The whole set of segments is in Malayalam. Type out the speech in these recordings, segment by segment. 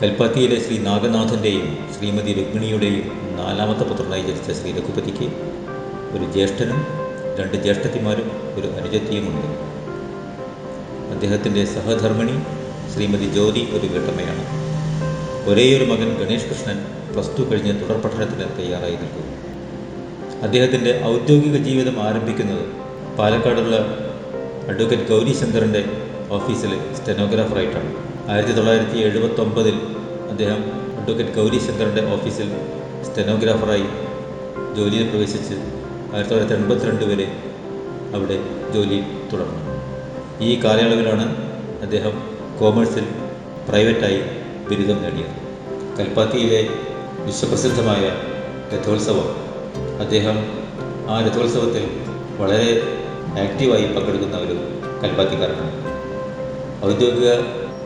കൽപ്പാത്തിയിലെ ശ്രീ നാഗനാഥൻ്റെയും ശ്രീമതി രുക്മിണിയുടെയും 4ാമത്തെ പുത്രനായി ജനിച്ച ശ്രീ രഘുപതിക്ക് ഒരു ജ്യേഷ്ഠനും 2 ജ്യേഷ്ഠത്തിമാരും ഒരു അനുജത്തിയുമുണ്ട്. അദ്ദേഹത്തിൻ്റെ സഹധർമ്മിണി ശ്രീമതി ജ്യോതി ഒരു വീട്ടമ്മയാണ്. ഒരേയൊരു മകൻ ഗണേഷ് കൃഷ്ണൻ +2 കഴിഞ്ഞ് തുടർ പഠനത്തിന് തയ്യാറായി നിൽക്കുന്നു. അദ്ദേഹത്തിൻ്റെ ഔദ്യോഗിക ജീവിതം ആരംഭിക്കുന്നത് പാലക്കാടുള്ള അഡ്വക്കേറ്റ് ഗൗരി ശങ്കറിൻ്റെ ഓഫീസിൽ സ്റ്റെനോഗ്രാഫറായിട്ടാണ്. 1979 അദ്ദേഹം അഡ്വക്കേറ്റ് ഗൗരി ശങ്കറിൻ്റെ ഓഫീസിൽ സ്റ്റെനോഗ്രാഫറായി ജോലിയിൽ പ്രവേശിച്ച് 1982 വരെ അവിടെ ജോലി തുടർന്നു. ഈ കാലയളവിലാണ് അദ്ദേഹം കോമേഴ്സിൽ പ്രൈവറ്റായി ബിരുദം നേടിയത്. കൽപ്പാത്തിയിലെ വിശ്വപ്രസിദ്ധമായ രഥോത്സവം, അദ്ദേഹം ആ രഥോത്സവത്തിൽ വളരെ ആക്റ്റീവായി പങ്കെടുക്കുന്ന ഒരു കൽപ്പാത്തിക്കാരനാണ്. ഔദ്യോഗിക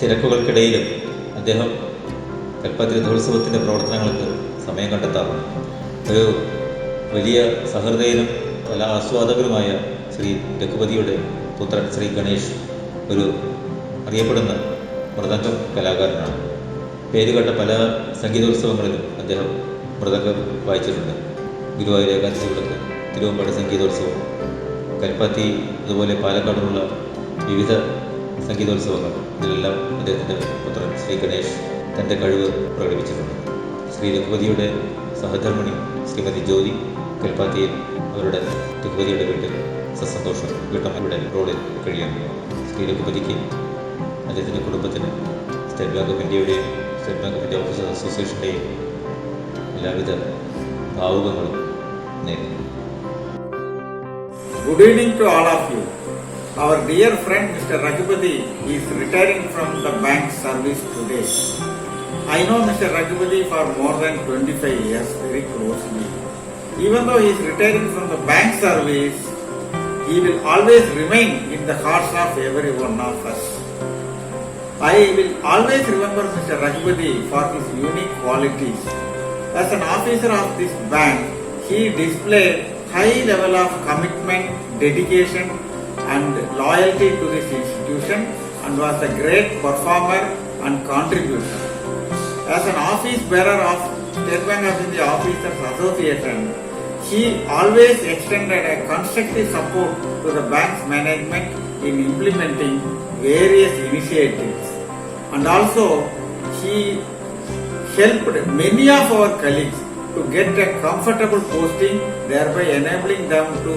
തിരക്കുകൾക്കിടയിലും അദ്ദേഹം കൽപ്പാത്തി രഥോത്സവത്തിൻ്റെ പ്രവർത്തനങ്ങൾക്ക് സമയം കണ്ടെത്താറുണ്ട്. ഒരു വലിയ സഹൃദയനും കലാ ആസ്വാദകനുമായ ശ്രീ രഘുപതിയുടെ പുത്രൻ ശ്രീ ഗണേഷ് ഒരു അറിയപ്പെടുന്ന മൃദംഗം കലാകാരനാണ്. പേരുകേട്ട പല സംഗീതോത്സവങ്ങളിലും അദ്ദേഹം മൃദംഗം വായിച്ചിട്ടുണ്ട്. ഗുരുവായൂർ ഏകാദശി വിളക്ക്, തിരുവമ്പാട് സംഗീതോത്സവം, കൽപ്പാത്തി, അതുപോലെ പാലക്കാടുള്ള വിവിധ സംഗീതോത്സവങ്ങൾ, ഇതിലെല്ലാം അദ്ദേഹത്തിൻ്റെ പുത്രൻ ശ്രീ ഗണേഷ് തൻ്റെ കഴിവ് പ്രകടിപ്പിച്ചിട്ടുണ്ട്. ശ്രീ രഘുപതിയുടെ സഹധർമ്മിണി ശ്രീമതി ജ്യോതി കൽപ്പാത്തിയിൽ അവരുടെ രഘുപതിയുടെ വീട്ടിൽ സസന്തോഷം വീട്ടമ്മയുടെ റോളിൽ കഴിയുന്നു. ശ്രീ രഘുപതിക്ക് അദ്ദേഹത്തിൻ്റെ കുടുംബത്തിന് സ്റ്റേറ്റ് ബാങ്ക് ഓഫ് ഇന്ത്യയുടെയും State Bank of India officers അസോസിയേഷൻ്റെയും എല്ലാവിധ ഭാവുകങ്ങളും നേരുന്നു. Good evening to all of you. Our dear friend Mr. Raghupati is retiring from the bank service today. I know Mr. Raghupati for more than 25 years very closely. Even though he is retiring from the bank service, he will always remain in the hearts of every one of us. I will always remember Mr. Raghupati for his unique qualities. As an officer of this bank, he displayed high level of commitment, dedication and loyalty to this institution and was a great performer and contributor. As an office bearer of State Bank of India Officers Association, he always extended a constructive support to the bank's management in implementing various initiatives. And also, he helped many of our colleagues to get a comfortable posting, thereby enabling them to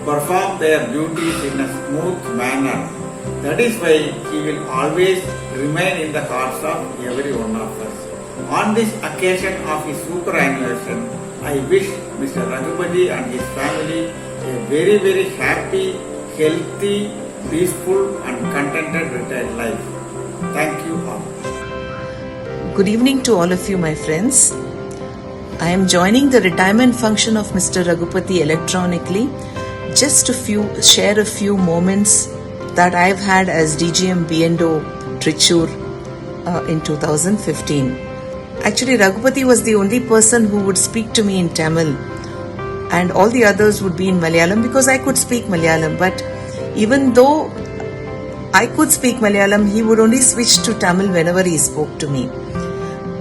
perform their duties in a smooth manner. That is why he will always remain in the hearts of every one of us. On this occasion of his superannuation, I wish Mr. Raghupati and his family a very, very happy, healthy, peaceful and contented retired life. Thank you all. Good evening to all of you, my friends. I am joining the retirement function of Mr. Raghupati electronically just to share a few moments that I've had as DGM B&O Trichur in 2015. Actually, Raghupati was the only person who would speak to me in Tamil and all the others would be in Malayalam because I could speak Malayalam. But even though I could speak Malayalam, he would only switch to Tamil whenever he spoke to me.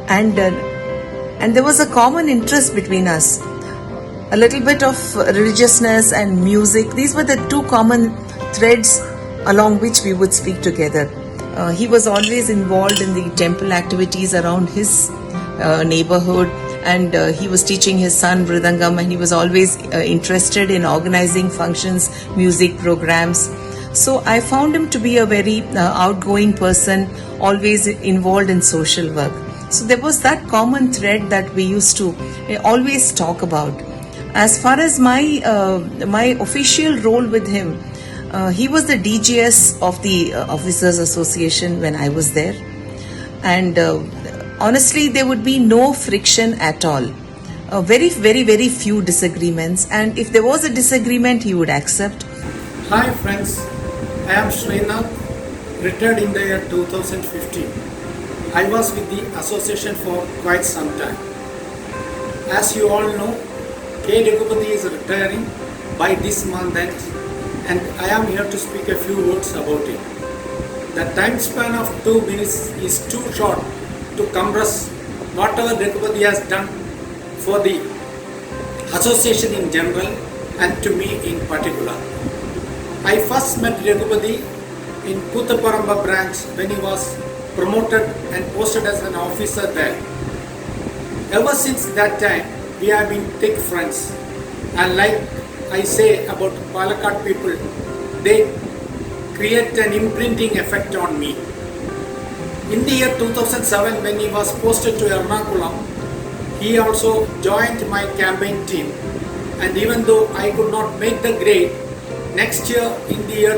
And there was a common interest between us, a little bit of religiousness and music. These were the 2 common threads along which we would speak together. He was always involved in the temple activities around his neighborhood, and he was teaching his son Mridangam, and he was always interested in organizing functions, music programs. So I found him to be a very outgoing person, always involved in social work. So there was that common thread that we used to always talk about. As far as my official role with him, he was the DGS of the Officers Association when I was there, and honestly there would be no friction at all. Very, very, very few disagreements, and if there was a disagreement he would accept. Hi friends, I am Srinath, retired in the year 2015. I was with the association for quite some time. As you all know, K. Raghupati is retiring by this month end, and I am here to speak a few words about it. The time span of 2 minutes is too short to compress whatever Raghupati has done for the association in general and to me in particular. I first met Raghupati in Kuthaparamba branch when he was promoted and posted as an officer there. Ever since that time, we have been thick friends. And like I say about Palakkad people, they create an imprinting effect on me. In the year 2007, when he was posted to Ernakulam, he also joined my campaign team. And even though I could not make the grade, next term in the year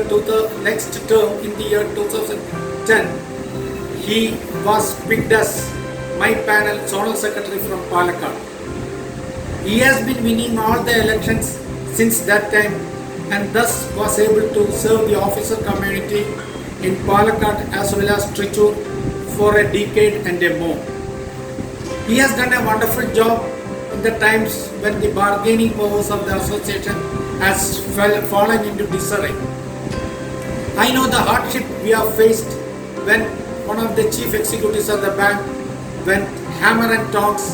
2010, he was picked as my panel zonal secretary from Palakkad. He has been winning all the elections since that time and thus was able to serve the officer community in Palakkad as well as Trichur for a decade and a more. He has done a wonderful job in the times when the bargaining powers of the association has fallen into disarray. I know the hardship we have faced when one of the chief executives of the bank went hammer and tongs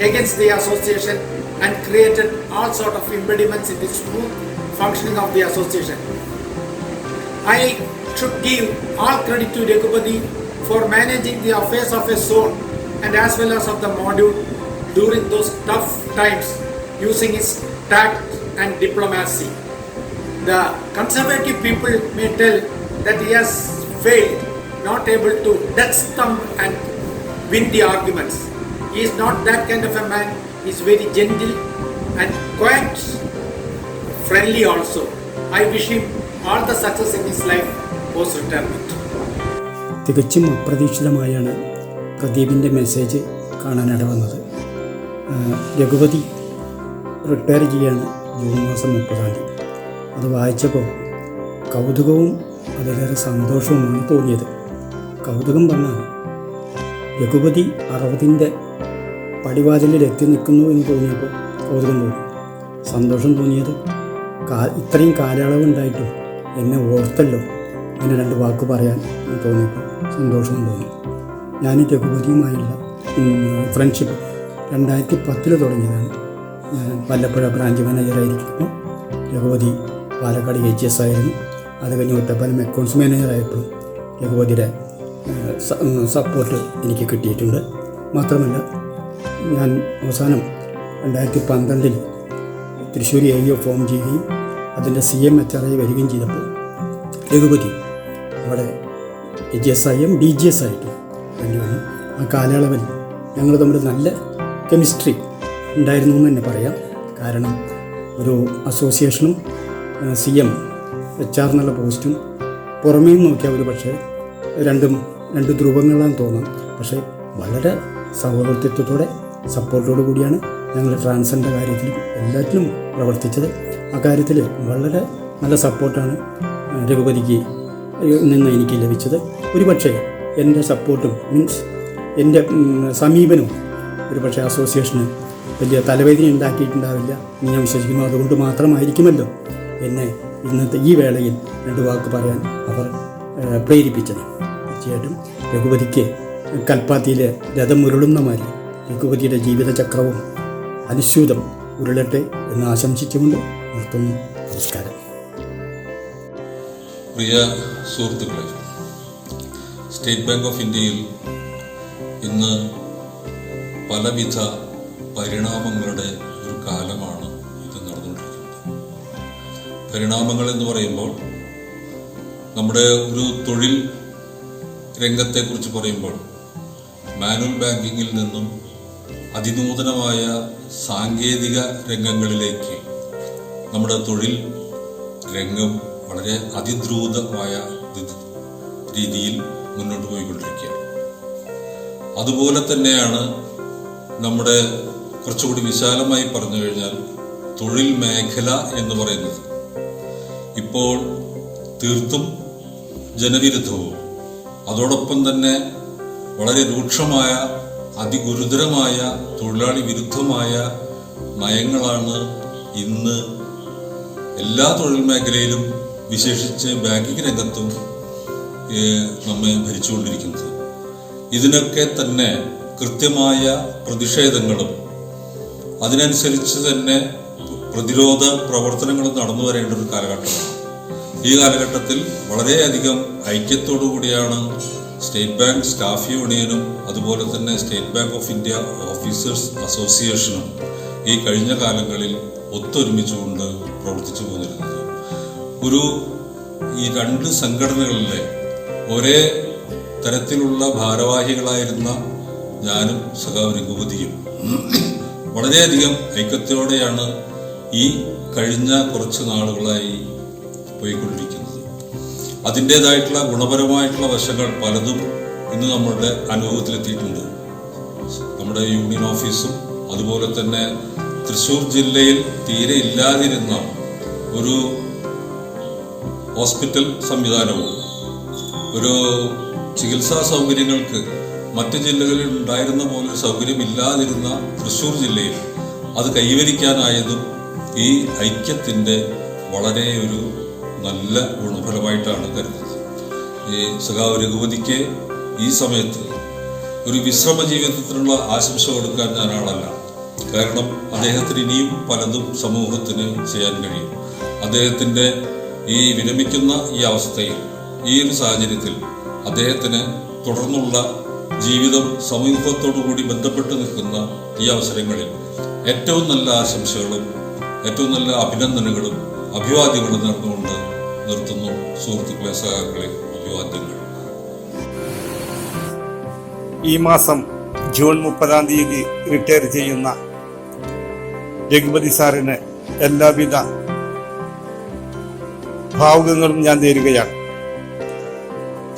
against the association and created all sort of impediments in the smooth functioning of the association. I should give all credit to Raghupati for managing the affairs of a zone and as well as of the module during those tough times using his tact and diplomacy. The conservative people may tell that he has failed, not able to Dutch thumb and win the arguments. He is not that kind of a man. He is very gentle and quite friendly also. I wish him all the success in his life post-retirement. തികച്ചും അപ്രതീക്ഷിതമായാണ് പ്രദീപിൻ്റെ മെസ്സേജ് കാണാനിട വന്നത്. രഘുപതി റിട്ടയർ ചെയ്യാണ് ജൂൺ മാസം 30. അത് വായിച്ചപ്പോൾ കൗതുകവും അതിലേറെ സന്തോഷവുമാണ് തോന്നിയത്. കൗതുകം പറഞ്ഞാൽ രഘുപതി 60ൻ്റെ പടിവാതിലിൽ എത്തി നിൽക്കുന്നു എന്ന് തോന്നിയപ്പോൾ കൗതുകം തോന്നി. സന്തോഷം തോന്നിയത് ഇത്രയും കാലയളവുണ്ടായിട്ടും എന്നെ ഓർത്തല്ലോ അങ്ങനെ 2 വാക്ക് പറയാൻ തോന്നിയപ്പോൾ സന്തോഷവും തോന്നി. ഞാൻ രഘുപതിയുമായുള്ള ഫ്രണ്ട്ഷിപ്പ് 2010 തുടങ്ങിയതാണ്. ഞാൻ വല്ലപ്പുഴ ബ്രാഞ്ച് മാനേജറായിരിക്കുമ്പോൾ രഘുപതി പാലക്കാട് HGS ആയിരുന്നു. അത് കഴിഞ്ഞ് ഒറ്റപ്പാലം അക്കൗണ്ട്സ് മാനേജറായപ്പോഴും രഘുപതിയുടെ സപ്പോർട്ട് എനിക്ക് കിട്ടിയിട്ടുണ്ട്. മാത്രമല്ല ഞാൻ അവസാനം 2012 തൃശ്ശൂർ AEO ഫോം ചെയ്യുകയും അതിൻ്റെ CMHR വരികയും ചെയ്തപ്പോൾ രഘുപതി അവിടെ HGS ആയും DGS ആയിട്ടും വേണ്ടി വന്നു. ആ കാലയളവിൽ ഞങ്ങൾ തമ്മിൽ നല്ല കെമിസ്ട്രി ഉണ്ടായിരുന്നു എന്ന് തന്നെ പറയാം. കാരണം ഒരു അസോസിയേഷനും CMHR എന്നുള്ള പോസ്റ്റും പുറമേ നോക്കിയാൽ ഒരു പക്ഷേ രണ്ട് ധ്രുവങ്ങളാണെന്ന് തോന്നാം. പക്ഷേ വളരെ സഹോദരത്വത്തോടെ സപ്പോർട്ടോടു കൂടിയാണ് ഞങ്ങൾ ട്രാൻസ്ജെൻഡർ കാര്യത്തിലും എല്ലാറ്റിലും പ്രവർത്തിച്ചത്. ആ കാര്യത്തിൽ വളരെ നല്ല സപ്പോർട്ടാണ് രഘുപതിക്ക് നിന്ന് എനിക്ക് ലഭിച്ചത്. ഒരു പക്ഷേ എൻ്റെ സപ്പോർട്ടും എൻ്റെ സമീപനവും ഒരു പക്ഷേ അസോസിയേഷന് വലിയ തലവേദന ഉണ്ടാക്കിയിട്ടുണ്ടാവില്ല എന്ന് ഞാൻ വിശ്വസിക്കുന്നു. അതുകൊണ്ട് മാത്രമായിരിക്കുമല്ലോ എന്നെ ഇന്നത്തെ ഈ വേളയിൽ 2 വാക്ക് പറയാൻ അവർ പ്രേരിപ്പിച്ചത്. തീർച്ചയായിട്ടും രഘുപതിക്ക് കൽപ്പാത്തിയിലെ രഥം ഉരുളുന്ന മാതിരി രഘുപതിയുടെ ജീവിതചക്രവും അനുസ്യൂതം ഉരുളട്ടെ എന്ന് ആശംസിച്ചുകൊണ്ട് നിർത്തുന്നു. നമസ്കാരം. പ്രിയ സുഹൃത്തുക്കളെ, സ്റ്റേറ്റ് ബാങ്ക് ഓഫ് ഇന്ത്യയിൽ ഇന്ന് പലവിധ പരിണാമങ്ങളുടെ ഒരു കാലമാണ് ഇത് നടന്നുകൊണ്ടിരിക്കുന്നത്. പരിണാമങ്ങൾ എന്ന് പറയുമ്പോൾ നമ്മുടെ ഒരു തൊഴിൽ രംഗത്തെക്കുറിച്ച് പറയുമ്പോൾ മാനുവൽ ബാങ്കിങ്ങിൽ നിന്നും അതിനൂതനമായ സാങ്കേതിക രംഗങ്ങളിലേക്ക് നമ്മുടെ തൊഴിൽ രംഗം വളരെ അതിദ്രുതമായ രീതിയിൽ മുന്നോട്ട് പോയിക്കൊണ്ടിരിക്കുകയാണ്. അതുപോലെ തന്നെയാണ് നമ്മുടെ കുറച്ചുകൂടി വിശാലമായി പറഞ്ഞു കഴിഞ്ഞാൽ തൊഴിൽ മേഖല എന്ന് പറയുന്നത് ഇപ്പോൾ തീർത്തും ജനവിരുദ്ധവും അതോടൊപ്പം തന്നെ വളരെ രൂക്ഷമായ അതിഗുരുതരമായ തൊഴിലാളി വിരുദ്ധമായ നയങ്ങളാണ് ഇന്ന് എല്ലാ തൊഴിൽ മേഖലയിലും വിശേഷിച്ച് ബാങ്കിങ് രംഗത്തും നമ്മെ ഭരിച്ചുകൊണ്ടിരിക്കുന്നത്. ഇതിനൊക്കെ തന്നെ കൃത്യമായ പ്രതിഷേധങ്ങളും അതിനനുസരിച്ച് തന്നെ പ്രതിരോധ പ്രവർത്തനങ്ങളും നടന്നു വരേണ്ട ഒരു കാലഘട്ടമാണ്. ഈ കാലഘട്ടത്തിൽ വളരെയധികം ഐക്യത്തോടു കൂടിയാണ് സ്റ്റേറ്റ് ബാങ്ക് സ്റ്റാഫ് യൂണിയനും അതുപോലെ തന്നെ state Bank of India officers അസോസിയേഷനും ഈ കഴിഞ്ഞ കാലങ്ങളിൽ ഒത്തൊരുമിച്ചുകൊണ്ട് പ്രവർത്തിച്ചു പോന്നിരുന്നത്. ഈ രണ്ട് സംഘടനകളിലെ ഒരേ തരത്തിലുള്ള ഭാരവാഹികളായിരുന്ന ഞാനും സഖാവ് രഘുപതിയും വളരെയധികം ഐക്യത്തോടെയാണ് ഈ കഴിഞ്ഞ കുറച്ച് നാളുകളായി പോയിക്കൊണ്ടിരിക്കുന്നത്. അതിൻ്റേതായിട്ടുള്ള ഗുണപരമായിട്ടുള്ള വശങ്ങൾ പലതും ഇന്ന് നമ്മളുടെ അനുഭവത്തിലെത്തിയിട്ടുണ്ട്. നമ്മുടെ യൂണിയൻ ഓഫീസും അതുപോലെ തന്നെ തൃശ്ശൂർ ജില്ലയിൽ തീരെ ഇല്ലാതിരുന്ന ഒരു ഹോസ്പിറ്റൽ സംവിധാനവും ഒരു ചികിത്സാ സൗകര്യങ്ങൾക്ക് മറ്റ് ജില്ലകളിൽ ഉണ്ടായിരുന്ന പോലെ സൗകര്യമില്ലാതിരുന്ന തൃശ്ശൂർ ജില്ലയിൽ അത് കൈവരിക്കാനായതും ഈ ഐക്യത്തിൻ്റെ വളരെ ഒരു നല്ല ഗുണഫലമായിട്ടാണ് കരുതുന്നത്. ഈ സഖാവ് രഘുപതിക്ക് ഈ സമയത്ത് ഒരു വിശ്രമ ജീവിതത്തിനുള്ള ആശംസ കൊടുക്കാൻ ഞാൻ ആളല്ല. കാരണം അദ്ദേഹത്തിന് ഇനിയും പലതും സമൂഹത്തിന് ചെയ്യാൻ കഴിയും. അദ്ദേഹത്തിൻ്റെ ഈ വിരമിക്കുന്ന ഈ അവസ്ഥയിൽ, ഈ ഒരു സാഹചര്യത്തിൽ അദ്ദേഹത്തിന് തുടർന്നുള്ള ജീവിതം സമൂഹത്തോടുകൂടി ബന്ധപ്പെട്ട് നിൽക്കുന്ന ഈ അവസരങ്ങളിൽ ഏറ്റവും നല്ല ആശംസകളും ഏറ്റവും നല്ല അഭിനന്ദനങ്ങളും അഭിവാദ്യങ്ങളും നേർന്നുകൊണ്ട് നിർത്തുന്നു. സുഹൃത്തുക്കളെ, സഹാക്കളെ, അഭിവാദ്യങ്ങൾ. ഈ മാസം ജൂൺ 30 റിട്ടയർ ചെയ്യുന്ന രഘുപതി സാറിന് എല്ലാവിധ ഭാവുകങ്ങളും ഞാൻ നേരുകയാണ്.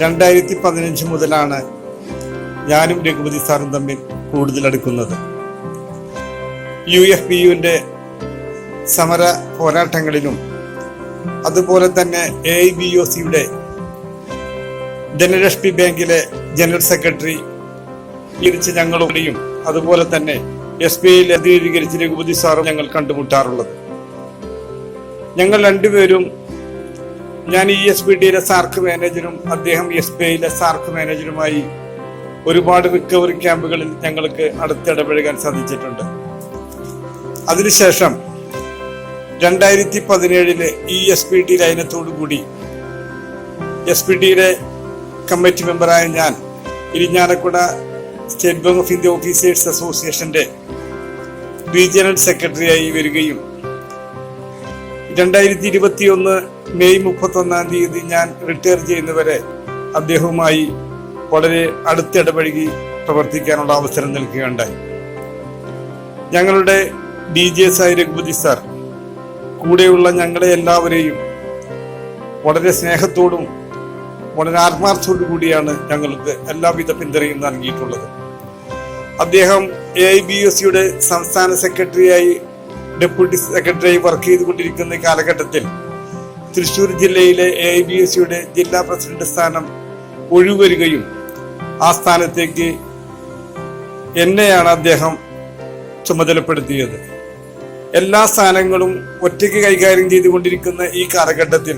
2015 മുതലാണ് ഞാനും രഘുപതി സാറും തമ്മിൽ കൂടുതൽ അടുക്കുന്നത്. UFPUവിൻ്റെ സമര പോരാട്ടങ്ങളിലും അതുപോലെ തന്നെ AIBOCയുടെ ധനലക്ഷ്മി ബാങ്കിലെ ജനറൽ സെക്രട്ടറി ഞങ്ങളുടെയും അതുപോലെ തന്നെ SBIയിൽ അധികരിച്ച് രഘുപതി സാറും ഞങ്ങൾ കണ്ടുമുട്ടാറുള്ളത്. ഞങ്ങൾ രണ്ടുപേരും, ഞാൻ ESBDയിലെ സാർക്ക് മാനേജരും അദ്ദേഹം SBIയിലെ സാർക്ക് മാനേജരുമായി ഒരുപാട് റിക്കവറി ക്യാമ്പുകളിൽ ഞങ്ങൾക്ക് അടുത്തിടപഴകാൻ സാധിച്ചിട്ടുണ്ട്. അതിനുശേഷം 2017 ESBD ലയനത്തോടുകൂടി SBDയിലെ കമ്മിറ്റി മെമ്പറായ ഞാൻ Irinjalakuda state Bank of India officers അസോസിയേഷന്റെ റീജിയണൽ സെക്രട്ടറിയായി വരികയും 2021 മെയ് 31 ഞാൻ റിട്ടയർ ചെയ്യുന്നവരെ അദ്ദേഹവുമായി വളരെ അടുത്തിടപഴകി പ്രവർത്തിക്കാനുള്ള അവസരം നൽകുകയുണ്ടായി. ഞങ്ങളുടെ DJS ആയ രഘുപതി സാർ കൂടെയുള്ള ഞങ്ങളെ എല്ലാവരെയും വളരെ സ്നേഹത്തോടും വളരെ ആത്മാർത്ഥത്തോടു കൂടിയാണ് ഞങ്ങൾക്ക് എല്ലാവിധ പിന്തുണയും നൽകിയിട്ടുള്ളത്. അദ്ദേഹം AIBOCയുടെ സംസ്ഥാന സെക്രട്ടറിയായി, ഡെപ്യൂട്ടി സെക്രട്ടറിയായി വർക്ക് ചെയ്തുകൊണ്ടിരിക്കുന്ന കാലഘട്ടത്തിൽ തൃശ്ശൂർ ജില്ലയിലെ AIBOCയുടെ ജില്ലാ പ്രസിഡന്റ് സ്ഥാനം ഒഴിവരികയും ആ സ്ഥാനത്തേക്ക് എന്നെയാണ് അദ്ദേഹം ചുമതലപ്പെടുത്തിയത്. എല്ലാ സ്ഥാനങ്ങളും ഒറ്റയ്ക്ക് കൈകാര്യം ചെയ്തുകൊണ്ടിരിക്കുന്ന ഈ കാലഘട്ടത്തിൽ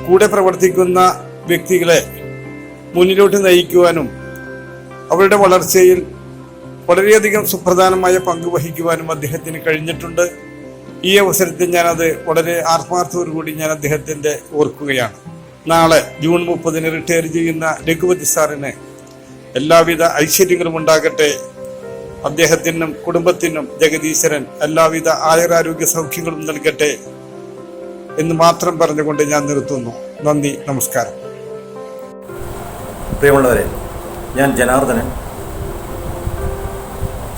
കൂടെ പ്രവർത്തിക്കുന്ന വ്യക്തികളെ മുന്നിലോട്ട് നയിക്കുവാനും അവരുടെ വളർച്ചയിൽ വളരെയധികം സുപ്രധാനമായ പങ്ക് വഹിക്കുവാനും അദ്ദേഹത്തിന് കഴിഞ്ഞിട്ടുണ്ട്. ഈ അവസരത്തിൽ ഞാനത് വളരെ ആത്മാർത്ഥത്തോടുകൂടി ഞാൻ അദ്ദേഹത്തിൻ്റെ ഓർക്കുകയാണ്. നാളെ ജൂൺ 30 റിട്ടയർ ചെയ്യുന്ന രഘുപതി സാറിന് എല്ലാവിധ ഐശ്വര്യങ്ങളും ഉണ്ടാകട്ടെ. അദ്ദേഹത്തിനും കുടുംബത്തിനും ജഗദീശ്വരൻ എല്ലാവിധ ആയുരാരോഗ്യ സൗഖ്യങ്ങളും നൽകട്ടെ എന്ന് മാത്രം പറഞ്ഞുകൊണ്ട് ഞാൻ നിർത്തുന്നു. നന്ദി, നമസ്കാരം. പ്രിയമുള്ളവരെ, ഞാൻ Janardhanan,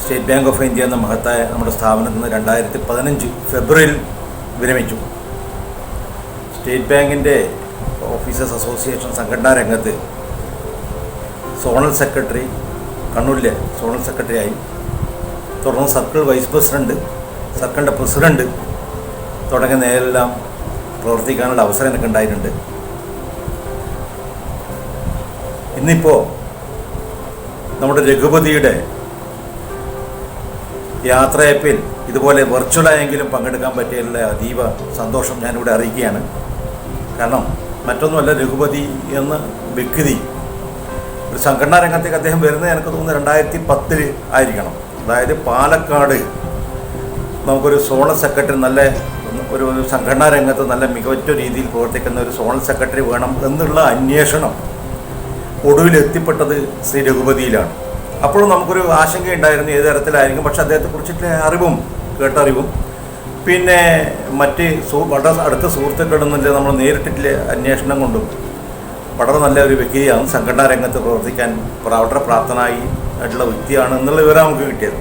state Bank of India എന്ന മഹത്തായ നമ്മുടെ സ്ഥാപനത്തിൽ നിന്ന് 2015 ഫെബ്രുവരിയിൽ വിരമിച്ചു. സ്റ്റേറ്റ് ബാങ്കിൻ്റെ ഓഫീസേഴ്സ് അസോസിയേഷൻ സംഘടനാ രംഗത്ത് സോണൽ സെക്രട്ടറി, കണ്ണൂരിലെ സോണൽ സെക്രട്ടറിയായി, തുടർന്ന് സർക്കിൾ വൈസ് പ്രസിഡന്റ്, സർക്കിളിൻ്റെ പ്രസിഡന്റ് തുടങ്ങിയ നേരെല്ലാം പ്രവർത്തിക്കാനുള്ള അവസരം എനിക്ക് ഉണ്ടായിട്ടുണ്ട്. ഇന്നിപ്പോൾ നമ്മുടെ രഘുപതിയുടെ യാത്രയപ്പിൽ ഇതുപോലെ വെർച്വലായെങ്കിലും പങ്കെടുക്കാൻ പറ്റിയതിലുള്ള അതീവ സന്തോഷം ഞാനിവിടെ അറിയിക്കുകയാണ്. കാരണം മറ്റൊന്നുമല്ല, രഘുപതി എന്ന വ്യക്തി ഒരു സംഘടനാ രംഗത്തേക്ക് അദ്ദേഹം വരുന്നത് എനിക്ക് തോന്നുന്നു 2010 ആയിരിക്കണം. അതായത് പാലക്കാട് നമുക്കൊരു സോണൽ സെക്രട്ടറി, നല്ല ഒരു സംഘടനാ രംഗത്ത് നല്ല മികച്ച രീതിയിൽ പ്രവർത്തിക്കുന്ന ഒരു സോണൽ സെക്രട്ടറി വേണം എന്നുള്ള അന്വേഷണം ഒടുവിൽ എത്തിപ്പെട്ടത് ശ്രീ രഘുപതിയിലാണ്. അപ്പോഴും നമുക്കൊരു ആശങ്കയുണ്ടായിരുന്നു ഏത് തരത്തിലായിരിക്കും. പക്ഷെ അദ്ദേഹത്തെക്കുറിച്ചിട്ട് അറിവും കേട്ടറിവും പിന്നെ മറ്റ് വളരെ അടുത്ത സുഹൃത്തുക്കളെന്നില്ല നമ്മൾ നേരിട്ടിട്ടുള്ള അന്വേഷണം കൊണ്ടും വളരെ നല്ല ഒരു വ്യക്തിയാണ്, സംഘടനാ രംഗത്ത് പ്രവർത്തിക്കാൻ വളരെ പ്രാപ്തനായി ആയിട്ടുള്ള വ്യക്തിയാണ് എന്നുള്ള വിവരം നമുക്ക് കിട്ടിയത്.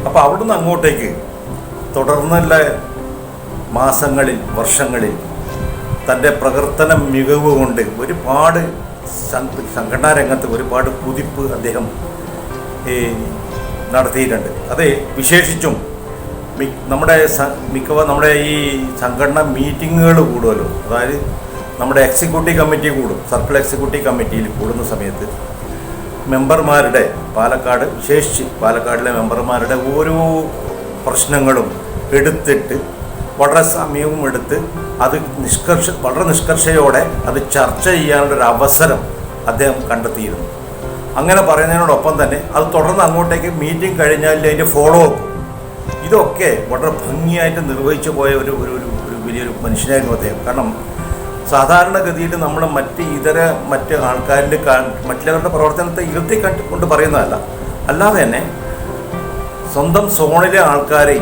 അപ്പോൾ അവിടുന്ന് അങ്ങോട്ടേക്ക് തുടർന്നുള്ള മാസങ്ങളിൽ വർഷങ്ങളിൽ തൻ്റെ പ്രവർത്തന മികവ് കൊണ്ട് ഒരുപാട് സംഘടനാ രംഗത്ത് ഒരുപാട് കുതിപ്പ് അദ്ദേഹം നടത്തിയിട്ടുണ്ട്. അത് വിശേഷിച്ചും നമ്മുടെ നമ്മുടെ ഈ സംഘടന മീറ്റിങ്ങുകൾ കൂടുമല്ലോ, അതായത് നമ്മുടെ എക്സിക്യൂട്ടീവ് കമ്മിറ്റി കൂടും, സർക്കിൾ എക്സിക്യൂട്ടീവ് കമ്മിറ്റിയിൽ കൂടുന്ന സമയത്ത് മെമ്പർമാരുടെ പാലക്കാട്, വിശേഷിച്ച് പാലക്കാടിലെ മെമ്പർമാരുടെ ഓരോ പ്രശ്നങ്ങളും എടുത്തിട്ട് വളരെ സമയവും എടുത്ത് അത് വളരെ നിഷ്കർഷയോടെ അത് ചർച്ച ചെയ്യാനുള്ളൊരു അവസരം അദ്ദേഹം കണ്ടെത്തിയിരുന്നു. അങ്ങനെ പറയുന്നതിനോടൊപ്പം തന്നെ അത് തുടർന്ന് അങ്ങോട്ടേക്ക് മീറ്റിംഗ് കഴിഞ്ഞാൽ അതിൻ്റെ ഫോളോ അപ്പ് ഇതൊക്കെ വളരെ ഭംഗിയായിട്ട് നിർവഹിച്ചു പോയ ഒരു വലിയൊരു മനുഷ്യനായിരുന്നു അദ്ദേഹം. കാരണം സാധാരണഗതിയിൽ നമ്മൾ മറ്റ് ആൾക്കാരിൽ മറ്റുള്ളവരുടെ പ്രവർത്തനത്തെ ഇരുത്തി കൊണ്ട് പറയുന്നതല്ല, അല്ലാതെ തന്നെ സ്വന്തം സോണിലെ ആൾക്കാരെ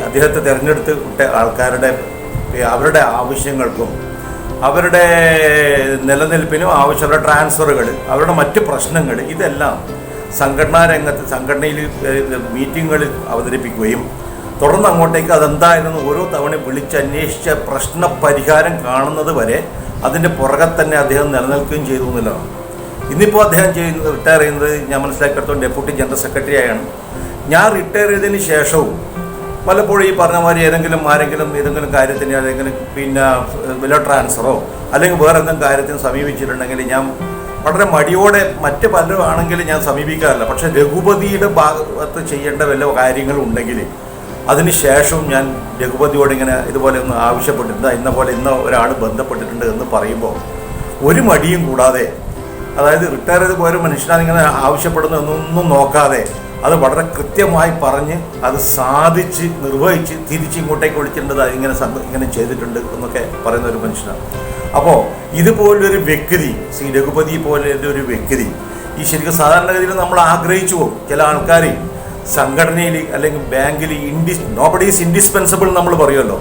അദ്ദേഹത്തെ തിരഞ്ഞെടുത്ത് വിട്ട ആൾക്കാരുടെ അവരുടെ ആവശ്യങ്ങൾക്കും അവരുടെ നിലനിൽപ്പിനും ആവശ്യമുള്ള ട്രാൻസ്ഫറുകൾ, അവരുടെ മറ്റ് പ്രശ്നങ്ങൾ ഇതെല്ലാം സംഘടനാ രംഗത്ത് സംഘടനയിൽ മീറ്റിങ്ങുകളിൽ അവതരിപ്പിക്കുകയും തുടർന്ന് അങ്ങോട്ടേക്ക് അതെന്തായിരുന്നു ഓരോ തവണ വിളിച്ചന്വേഷിച്ച പ്രശ്ന പരിഹാരം കാണുന്നത് വരെ അതിൻ്റെ പുറകെ തന്നെ അദ്ദേഹം നിലനിൽക്കുകയും ചെയ്തു എന്നുള്ളതാണ്. ഇന്നിപ്പോൾ അദ്ദേഹം റിട്ടയർ ചെയ്യുന്നത് ഞാൻ മനസ്സിലാക്കിയെടുത്തോളം ഡെപ്യൂട്ടി ജനറൽ സെക്രട്ടറി ആയാണ്. ഞാൻ റിട്ടയർ ചെയ്തതിന് ശേഷവും പലപ്പോഴും ഈ പറഞ്ഞ മാതിരി ഏതെങ്കിലും കാര്യത്തിന് അല്ലെങ്കിൽ പിന്നെ വില ട്രാൻസ്ഫറോ അല്ലെങ്കിൽ വേറെ എന്തെങ്കിലും കാര്യത്തിന് സമീപിച്ചിട്ടുണ്ടെങ്കിൽ ഞാൻ വളരെ മടിയോടെ മറ്റ് പലരും ആണെങ്കിലും ഞാൻ സമീപിക്കാറില്ല. പക്ഷേ രഘുപതിയുടെ ഭാഗത്ത് ചെയ്യേണ്ട വല്ല കാര്യങ്ങളുണ്ടെങ്കിൽ അതിന് ശേഷവും ഞാൻ രഘുപതിയോട് ഇതുപോലെ ഒന്ന് ആവശ്യപ്പെട്ടിട്ടുണ്ട്, ഇന്ന ഒരാൾ ബന്ധപ്പെട്ടിട്ടുണ്ട് എന്ന് പറയുമ്പോൾ ഒരു മടിയും കൂടാതെ, അതായത് റിട്ടയർ ചെയ്ത് പോയൊരു മനുഷ്യനാണിങ്ങനെ ആവശ്യപ്പെടുന്നു എന്നൊന്നും നോക്കാതെ അത് വളരെ കൃത്യമായി പറഞ്ഞ് അത് സാധിച്ച് നിർവഹിച്ച് തിരിച്ചിങ്ങോട്ടേക്ക് വിളിച്ചിട്ടുണ്ട്, ഇങ്ങനെ ചെയ്തിട്ടുണ്ട് എന്നൊക്കെ പറയുന്ന ഒരു മനുഷ്യനാണ്. അപ്പോൾ ഇതുപോലൊരു വ്യക്തി, ശ്രീ രഘുപതി പോലൊരു വ്യക്തി ഈ ശരിക്കും സാധാരണഗതിയിൽ നമ്മൾ ആഗ്രഹിച്ചു പോകും. ചില ആൾക്കാർ സംഘടനയിൽ അല്ലെങ്കിൽ ബാങ്കിൽ നോബഡി ഈസ് ഇൻഡിസ്പെൻസിബിൾ നമ്മൾ പറയുമല്ലോ,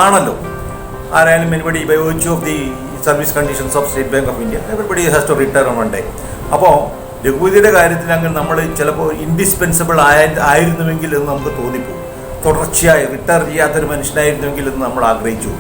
ആണല്ലോ. ആരായാലും anybody by virtue of the service conditions of State Bank of India everybody has to retire on one day. അപ്പോൾ രഘുപതിയുടെ കാര്യത്തിൽ അങ്ങനെ നമ്മൾ ചിലപ്പോൾ ഇൻഡിസ്പെൻസിബിൾ ആയിരുന്നുവെങ്കിൽ എന്ന് നമുക്ക് തോന്നിപ്പോകും. തുടർച്ചയായി റിട്ടയർ ചെയ്യാത്തൊരു മനുഷ്യനായിരുന്നുവെങ്കിൽ എന്ന് നമ്മൾ ആഗ്രഹിച്ചു.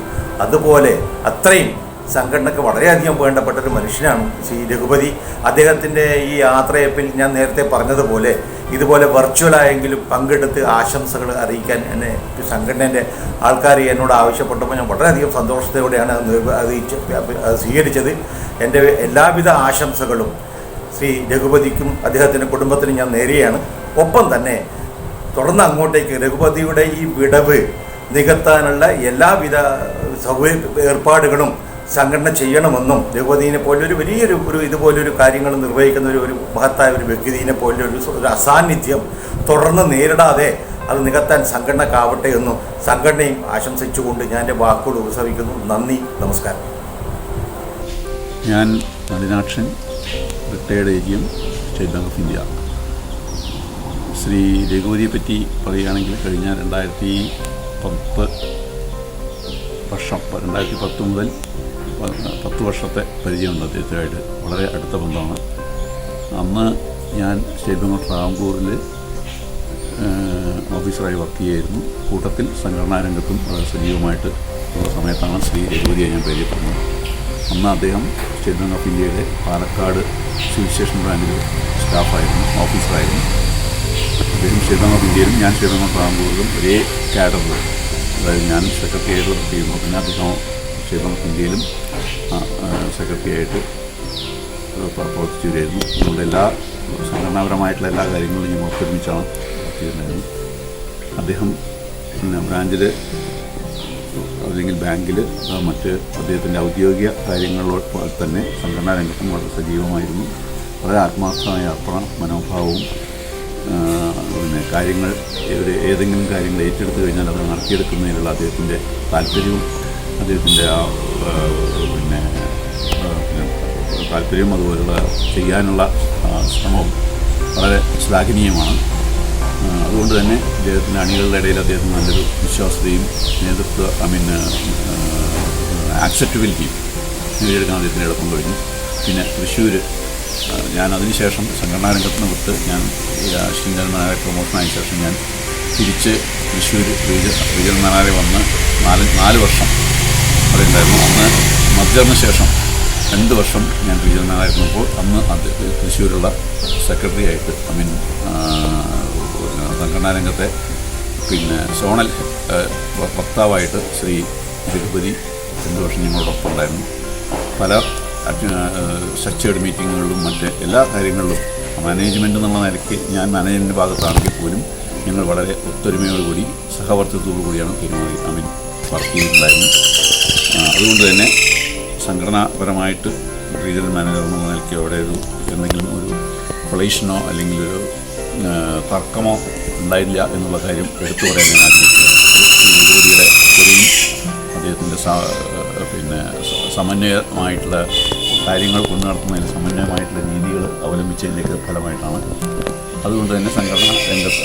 അതുപോലെ അത്രയും സംഘടനയ്ക്ക് വളരെയധികം വേണ്ടപ്പെട്ടൊരു മനുഷ്യനാണ് ശ്രീ രഘുപതി. അദ്ദേഹത്തിൻ്റെ ഈ യാത്രയപ്പിൽ ഞാൻ നേരത്തെ പറഞ്ഞതുപോലെ ഇതുപോലെ വെർച്വലായെങ്കിലും പങ്കെടുത്ത് ആശംസകൾ അറിയിക്കാൻ എന്നെ സംഘടനേൻ്റെ ആൾക്കാർ എന്നോട് ആവശ്യപ്പെട്ടപ്പോൾ ഞാൻ വളരെയധികം സന്തോഷത്തോടെയാണ് അത് സ്വീകരിച്ചത്. എൻ്റെ എല്ലാവിധ ആശംസകളും ശ്രീ രഘുപതിക്കും അദ്ദേഹത്തിൻ്റെ കുടുംബത്തിനും ഞാൻ നേരെയാണ്. ഒപ്പം തന്നെ തുടർന്ന് അങ്ങോട്ടേക്ക് രഘുപതിയുടെ ഈ വിടവ് നികത്താനുള്ള എല്ലാവിധ ഏർപ്പാടുകളും സംഘടന ചെയ്യണമെന്നും രഘുപതിനെ പോലൊരു വലിയൊരു ഇതുപോലൊരു കാര്യങ്ങൾ നിർവഹിക്കുന്ന ഒരു മഹത്തായ ഒരു വ്യക്തിനെ പോലൊരു അസാന്നിധ്യം തുടർന്ന് നേരിടാതെ അത് നികത്താൻ സംഘടനക്കാവട്ടെ എന്നും സംഘടനയും ആശംസിച്ചുകൊണ്ട് ഞാൻ എൻ്റെ വാക്കുകൾ ഉപസംഹരിക്കുന്നു. നന്ദി, നമസ്കാരം. ഞാൻ Nalinakshan, retired AGM, State Bank of India. Shri രഘുപതിയെ പറ്റി പറയുകയാണെങ്കിൽ കഴിഞ്ഞ 2010 മുതൽ 10 വർഷത്തെ പരിചയമുണ്ട് അദ്ദേഹത്തിനായിട്ട്. വളരെ അടുത്ത ബന്ധമാണ്. അന്ന് ഞാൻ സ്റ്റേറ്റ് ബാങ്ക് ഓഫ് ട്രാവൻകൂറിൽ ഓഫീസറായി വർക്ക് ചെയ്യുമായിരുന്നു. കൂട്ടത്തിൽ സംഘടനാ രംഗത്തും വളരെ സജീവമായിട്ട് ഉള്ള സമയത്താണ് ശ്രീ രഘുപതിയെ ഞാൻ പരിചയപ്പെടുന്നത്. അന്ന് അദ്ദേഹം സ്റ്റേറ്റ് ബാങ്ക് ഓഫ് ഇന്ത്യയുടെ പാലക്കാട് സിവിൽ സ്റ്റേഷൻ ബ്രാഞ്ചിൽ സ്റ്റാഫായിരുന്നു, ഓഫീസറായിരുന്നു. അദ്ദേഹം സ്റ്റേറ്റ് ബാങ്ക് ഓഫ് ഇന്ത്യയിലും ഞാൻ സ്റ്റേറ്റ് ബാങ്ക് ഓഫ് ട്രാവൻകൂറിലും ഒരേ കാഡറിൽ, അതായത് ഞാൻ സെക്രട്ടറി ആയിട്ട് വർക്ക് ചെയ്യുമ്പോൾ പിന്നെ അദ്ദേഹം സ്റ്റേറ്റ് ബാങ്ക് ഓഫ് ഇന്ത്യയിലും സെക്രട്ടറി ആയിട്ട് പ്രവർത്തിച്ചു വരികയായിരുന്നു. അതുകൊണ്ട് എല്ലാ സംഘടനാപരമായിട്ടുള്ള എല്ലാ കാര്യങ്ങളും ഞങ്ങൾ ഒത്തൊരുമിച്ചാണ് വർക്ക് ചെയ്തിട്ടുണ്ടായിരുന്നു. അദ്ദേഹം ബ്രാഞ്ചിൽ അല്ലെങ്കിൽ ബാങ്കിൽ മറ്റ് അദ്ദേഹത്തിൻ്റെ ഔദ്യോഗിക കാര്യങ്ങളോട് തന്നെ സംഘടനാ രംഗത്തും വളരെ സജീവമായിരുന്നു. വളരെ ആത്മാർത്ഥമായ അർപ്പണ മനോഭാവവും പിന്നെ കാര്യങ്ങൾ ഏതെങ്കിലും കാര്യങ്ങൾ ഏറ്റെടുത്തു കഴിഞ്ഞാൽ അത് നടത്തിയെടുക്കുന്നതിനുള്ള അദ്ദേഹത്തിൻ്റെ താല്പര്യവും അദ്ദേഹത്തിൻ്റെ പിന്നെ താല്പര്യം അതുപോലുള്ള ചെയ്യാനുള്ള ശ്രമവും വളരെ ശ്ലാഘനീയമാണ്. അതുകൊണ്ട് തന്നെ അദ്ദേഹത്തിൻ്റെ അണികളുടെ ഇടയിൽ അദ്ദേഹത്തിന് നല്ലൊരു വിശ്വാസ്യതയും ആക്സെപ്റ്റബിലിറ്റിയും നേടിയെടുക്കാൻ അദ്ദേഹത്തിന് എളുപ്പം കഴിഞ്ഞു. പിന്നെ തൃശ്ശൂർ ഞാൻ അതിനുശേഷം സംഘടനാ രംഗത്തിന് വിട്ട് ഞാൻ അസിസ്റ്റന്റ് മാനേജർ പ്രൊമോഷനായ ശേഷം ഞാൻ തിരിച്ച് തൃശ്ശൂർ റീജിയണൽ മാനേജർ വന്ന് 4 വർഷം അവിടെ ഉണ്ടായിരുന്നു. അന്ന് മർജറിന് ശേഷം 2 വർഷം ഞാൻ റീജിയണൽ മാനേജറായിരുന്നപ്പോൾ അന്ന് തൃശ്ശൂരുള്ള സെക്രട്ടറി ആയിട്ട് സംഘടനാ രംഗത്തെ പിന്നെ സോണൽ വക്താവായിട്ട് ശ്രീ രഘുപതി 2 വർഷം ഞങ്ങളോടൊപ്പം ഉണ്ടായിരുന്നു. പല സ്ട്രക്ചേർഡ് മീറ്റിങ്ങുകളിലും മറ്റ് എല്ലാ കാര്യങ്ങളിലും മാനേജ്മെൻറ്റ് എന്നുള്ള നിലയ്ക്ക് ഞാൻ മാനേജ്മെൻറ്റ് ഭാഗത്താണെങ്കിൽ പോലും ഞങ്ങൾ വളരെ ഒത്തൊരുമയോടുകൂടി സഹവർത്തിത്വത്തോടുകൂടിയാണ് വർക്ക് ചെയ്തിട്ടുണ്ടായിരുന്നു. അതുകൊണ്ട് തന്നെ സംഘടനാപരമായിട്ട് റീജിയണൽ മാനേജർ എന്നുള്ള നിലയ്ക്ക് അവിടെ എന്തെങ്കിലും ഒരു കൊളീഷനോ അല്ലെങ്കിൽ ഒരു തർക്കമോ ഉണ്ടായില്ല എന്നുള്ള കാര്യം എടുത്തു പറയാൻ ഞാൻ ആഗ്രഹിക്കുന്നു. രഘുപതിയുടെ ഒരേയും അദ്ദേഹത്തിൻ്റെ പിന്നെ സമന്വയമായിട്ടുള്ള കാര്യങ്ങൾ കൊണ്ടു നടത്തുന്നതിന് സമന്വയമായിട്ടുള്ള രീതികൾ അവലംബിച്ചതിൻ്റെയൊക്കെ ഫലമായിട്ടാണ്. അതുകൊണ്ട് തന്നെ സംഘടന രംഗത്ത്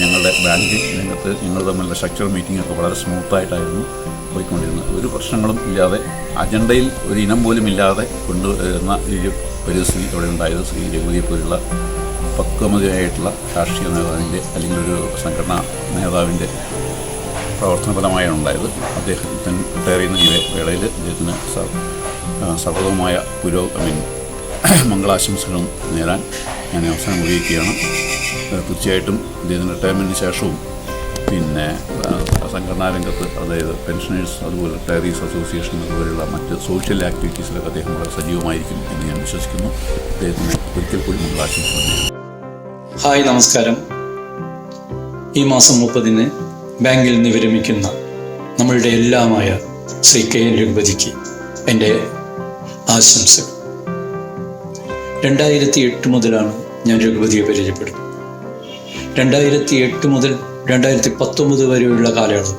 ഞങ്ങളുടെ ബാങ്കിങ് രംഗത്ത് ഞങ്ങൾ തമ്മിലുള്ള സ്ട്രക്ചർ മീറ്റിംഗൊക്കെ വളരെ സ്മൂത്തായിട്ടായിരുന്നു പോയിക്കൊണ്ടിരുന്നത്. ഒരു പ്രശ്നങ്ങളും ഇല്ലാതെ അജണ്ടയിൽ ഒരു ഇനം പോലും ഇല്ലാതെ കൊണ്ടുവരുന്ന ഒരു പരിസ്ഥിതി അവിടെ ഉണ്ടായത് ശ്രീ രഘുപതിയെ പോലുള്ള പക്വമതിയായിട്ടുള്ള രാഷ്ട്രീയ നേതാവിൻ്റെ അല്ലെങ്കിൽ ഒരു സംഘടനാ നേതാവിൻ്റെ പ്രവർത്തനഫലമായാണ് ഉണ്ടായത്. അദ്ദേഹത്തിന് റിട്ടയർ ചെയ്യുന്ന ഈ വേളയിൽ അദ്ദേഹത്തിന് സർവ്വതമായ മംഗളാശംസകളും നേരാൻ ഞാൻ അവസരം ഉപയോഗിക്കുകയാണ്. തീർച്ചയായിട്ടും അദ്ദേഹത്തിൻ്റെ റിട്ടയർമെൻറ്റിന് ശേഷവും പിന്നെ സംഘടനാ രംഗത്ത് അതായത് പെൻഷനേഴ്സ് അതുപോലെ റിട്ടയറീസ് അസോസിയേഷൻ അതുപോലെയുള്ള മറ്റ് സോഷ്യൽ ആക്ടിവിറ്റീസിലൊക്കെ അദ്ദേഹം വളരെ സജീവമായിരിക്കും എന്ന് ഞാൻ വിശ്വസിക്കുന്നു. അദ്ദേഹത്തിന് ഒരിക്കൽ കൂടി മംഗളാശംസകൾ നേരുന്നു. ഹായ്, നമസ്കാരം. ഈ മാസം 30-ന് ബാങ്കിൽ നിന്ന് വിരമിക്കുന്ന നമ്മളുടെ എല്ലാമായ ശ്രീ KN രഘുപതിക്ക് എൻ്റെ ആശംസകൾ. 2008 മുതലാണ് ഞാൻ രഘുപതിയെ പരിചയപ്പെടുന്നത്. 2008 മുതൽ 2019 വരെയുള്ള കാലയളവ്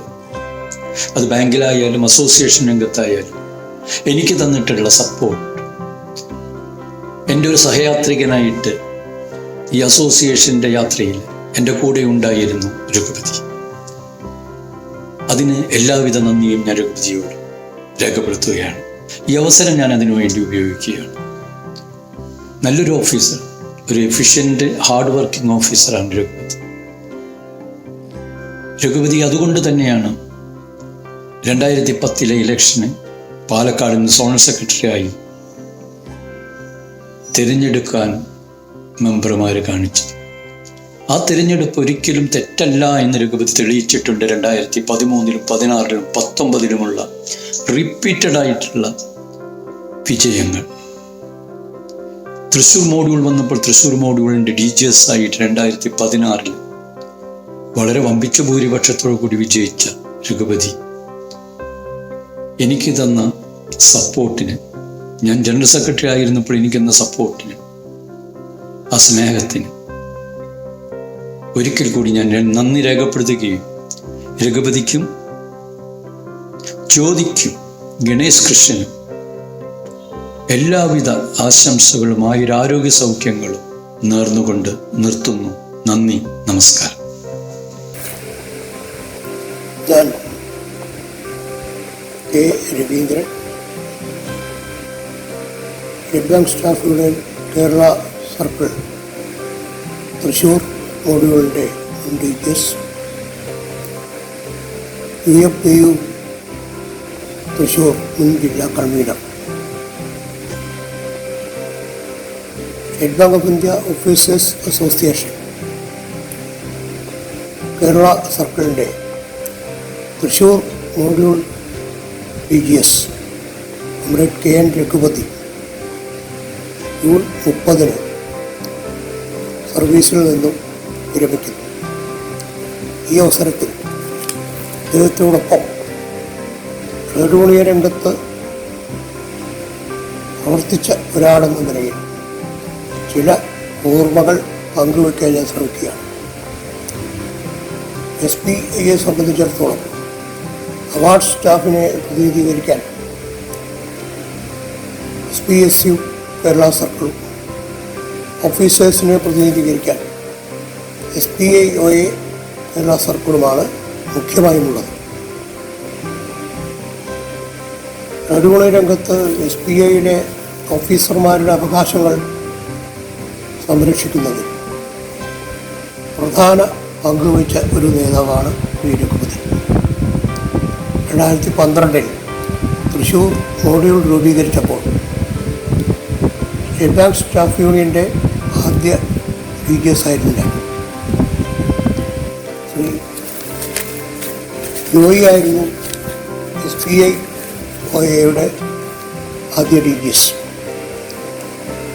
അത് ബാങ്കിലായാലും അസോസിയേഷൻ രംഗത്തായാലും എനിക്ക് തന്നിട്ടുള്ള സപ്പോർട്ട്, എൻ്റെ ഒരു സഹയാത്രികനായിട്ട് ഈ അസോസിയേഷൻ്റെ യാത്രയിൽ എൻ്റെ കൂടെ ഉണ്ടായിരുന്നു രഘുപതി. അതിന് എല്ലാവിധ നന്ദിയും ഞാൻ രഘുപതിയോട് രേഖപ്പെടുത്തുകയാണ്. ഈ അവസരം ഞാൻ അതിനു വേണ്ടി ഉപയോഗിക്കുകയാണ്. നല്ലൊരു ഓഫീസർ, ഒരു എഫിഷ്യൻ്റ് ഹാർഡ് വർക്കിംഗ് ഓഫീസറാണ് രഘുപതി. രഘുപതി അതുകൊണ്ട് തന്നെയാണ് 2010 ഇലക്ഷന് പാലക്കാട് നിന്ന് സോണൽ സെക്രട്ടറിയായി തിരഞ്ഞെടുക്കാൻ മെമ്പർമാർ കാണിച്ചത്. ആ തിരഞ്ഞെടുപ്പ് ഒരിക്കലും തെറ്റല്ല എന്ന് രഘുപതി തെളിയിച്ചിട്ടുണ്ട്. 2013, 2016, 2019 റിപ്പീറ്റഡ് ആയിട്ടുള്ള വിജയങ്ങൾ. തൃശ്ശൂർ മോഡ്യൂൾ വന്നപ്പോൾ തൃശ്ശൂർ മോഡ്യൂളിൻ്റെ DGS ആയിട്ട് 2016 വളരെ വമ്പിച്ച ഭൂരിപക്ഷത്തോടു കൂടി വിജയിച്ച രഘുപതി എനിക്ക് തന്ന സപ്പോർട്ടിന്, ഞാൻ ജനറൽ സെക്രട്ടറി ആയിരുന്നപ്പോൾ എനിക്ക് തന്ന സപ്പോർട്ടിന്, ആ സ്നേഹത്തിന് ഒരിക്കൽ കൂടി ഞാൻ നന്ദി രേഖപ്പെടുത്തുകയും രഘുപതിക്കും ജ്യോതിക്കും ഗണേഷ് കൃഷ്ണനും എല്ലാവിധ ആശംസകളും ആയുരാരോഗ്യ സൗഖ്യങ്ങളും നേർന്നുകൊണ്ട് നിർത്തുന്നു. നന്ദി, നമസ്കാരം. ഞാൻ K Raveendran, State Bank staff union Kerala circle Thrissur മോഡ്യൂളിൻ്റെ DGS, UFPU തൃശ്ശൂർ മുൻ ജില്ലാ convener, State Bank of India officers association Kerala സർക്കിളിൻ്റെ തൃശ്ശൂർ മോഡ്യൂൾ DGS നമ്മുടെ KN രഘുപതി ജൂൺ 30-ന് സർവീസിൽ നിന്നും വിരമിക്കുന്നു. ഈ അവസരത്തിൽ അദ്ദേഹത്തോടൊപ്പം ട്രേഡ് യൂണിയൻ രംഗത്ത് പ്രവർത്തിച്ച ഒരാളെന്ന നിലയിൽ ചില ഓർമ്മകൾ പങ്കുവയ്ക്കാൻ ഞാൻ ശ്രമിക്കുകയാണ്. SBIയെ സംബന്ധിച്ചിടത്തോളം അവാർഡ് സ്റ്റാഫിനെ പ്രതിനിധീകരിക്കാൻ SPSU കേരള സർക്കിളും ഓഫീസേഴ്സിനെ പ്രതിനിധീകരിക്കാൻ SBIOA കേരള സർക്കിളുമാണ് മുഖ്യമായുമുള്ളത്. ട്രേഡ് യൂണിയൻ രംഗത്ത് SBIയിലെ ഓഫീസർമാരുടെ അവകാശങ്ങൾ സംരക്ഷിക്കുന്നതിൽ പ്രധാന പങ്കുവഹിച്ച ഒരു നേതാവാണ് രഘുപതി. 2012 തൃശ്ശൂർ മോഡ്യൂൾ രൂപീകരിച്ചപ്പോൾ സ്റ്റേറ്റ് ബാങ്ക് സ്റ്റാഫ് യൂണിയൻ്റെ ആദ്യ DGS ആയിരുന്നില്ല. ശ്രീ ജോയി ആയിരുന്നു SBIOAയുടെ ആദ്യ DGS.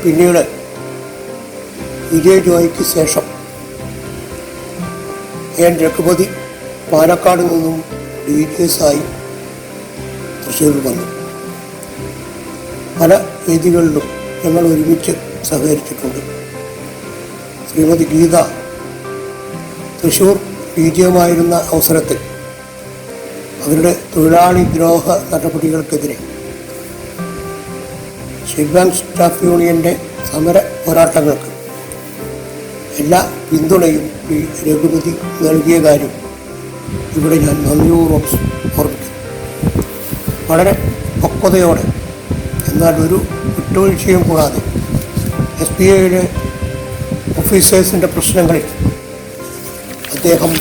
പിന്നീട് വിജയ് ജോയിക്ക് ശേഷം N. രഘുപതി പാലക്കാട് നിന്നും DGS ആയി തൃശ്ശൂരിൽ വന്നു. പല വേദികളിലും ഞങ്ങൾ ഒരുമിച്ച് സഹകരിച്ചിട്ടുണ്ട്. ശ്രീമതി ഗീത തൃശ്ശൂർ DGമായിരുന്ന അവസരത്തിൽ അവരുടെ തൊഴിലാളി ദ്രോഹ നടപടികൾക്കെതിരെ സ്റ്റേറ്റ് ബാങ്ക് സ്റ്റാഫ് യൂണിയൻ്റെ സമര പോരാട്ടങ്ങൾക്ക് എല്ലാ പിന്തുണയും രഘുപതി നൽകിയ കാര്യം ഇവിടെ ഞാൻ നന്ദിപൂർവ്വം ഓർമ്മിക്കുന്നു. വളരെ പക്വതയോടെ, എന്നാൽ ഒരു വിട്ടുവീഴ്ചയും കൂടാതെ SBIയുടെ ഓഫീസേഴ്സിൻ്റെ പ്രശ്നങ്ങളിൽ അദ്ദേഹം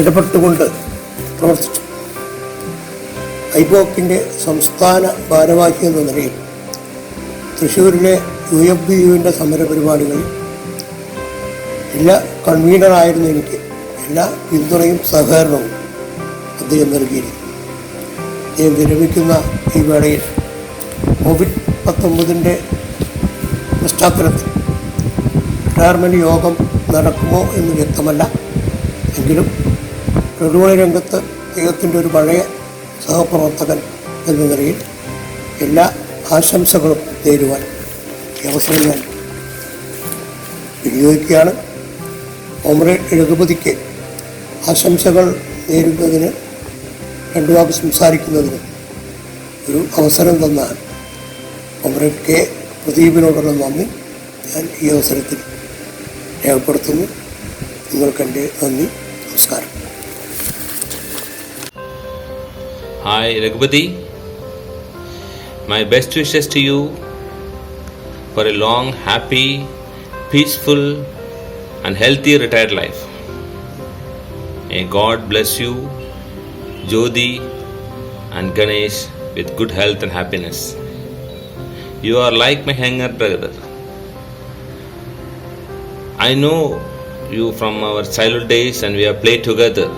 ഇടപെട്ടുകൊണ്ട് പ്രവർത്തിച്ചു. ഐബോക്കിൻ്റെ സംസ്ഥാന ഭാരവാഹി എന്ന നിലയിൽ തൃശ്ശൂരിലെ UFBUവിൻ്റെ സമരപരിപാടികളിൽ എല്ലാ കൺവീനറായിരുന്ന എനിക്ക് എല്ലാ പിന്തുണയും സഹകരണവും അദ്ദേഹം നൽകിയിരുന്നു. അദ്ദേഹം വിരമിക്കുന്ന ഈ വേളയിൽ COVID-19 പശ്ചാത്തലത്തിൽ റിട്ടയർമെൻറ്റ് യോഗം നടക്കുമോ എന്ന് വ്യക്തമല്ല. എങ്കിലും ട്രേഡ് യൂണിയൻ രംഗത്ത് അദ്ദേഹത്തിൻ്റെ ഒരു പഴയ സഹപ്രവർത്തകൻ എന്ന നിലയിൽ എല്ലാ ആശംസകളും നേരുവാൻ ഈ അവസരം ഞാൻ വിനിയോഗിക്കുകയാണ്. കോമ്രേഡ് രഘുപതിക്ക് ആശംസകൾ നേരുന്നതിന് രണ്ടു വാക്ക് സംസാരിക്കുന്നതിന് ഒരു അവസരം തന്ന കോമ്രേഡ് K. പ്രദീപിനോടുള്ള നന്ദി ഞാൻ ഈ അവസരത്തിൽ രേഖപ്പെടുത്തുന്നു. നിങ്ങൾക്കെൻ്റെ നന്ദി, നമസ്കാരം. Hi Raghupati, my best wishes to you for a long, happy, peaceful and healthy retired life. May God bless you, Jodi and Ganesh with good health and happiness. You are like my younger brother. I know you from our childhood days and we have played together.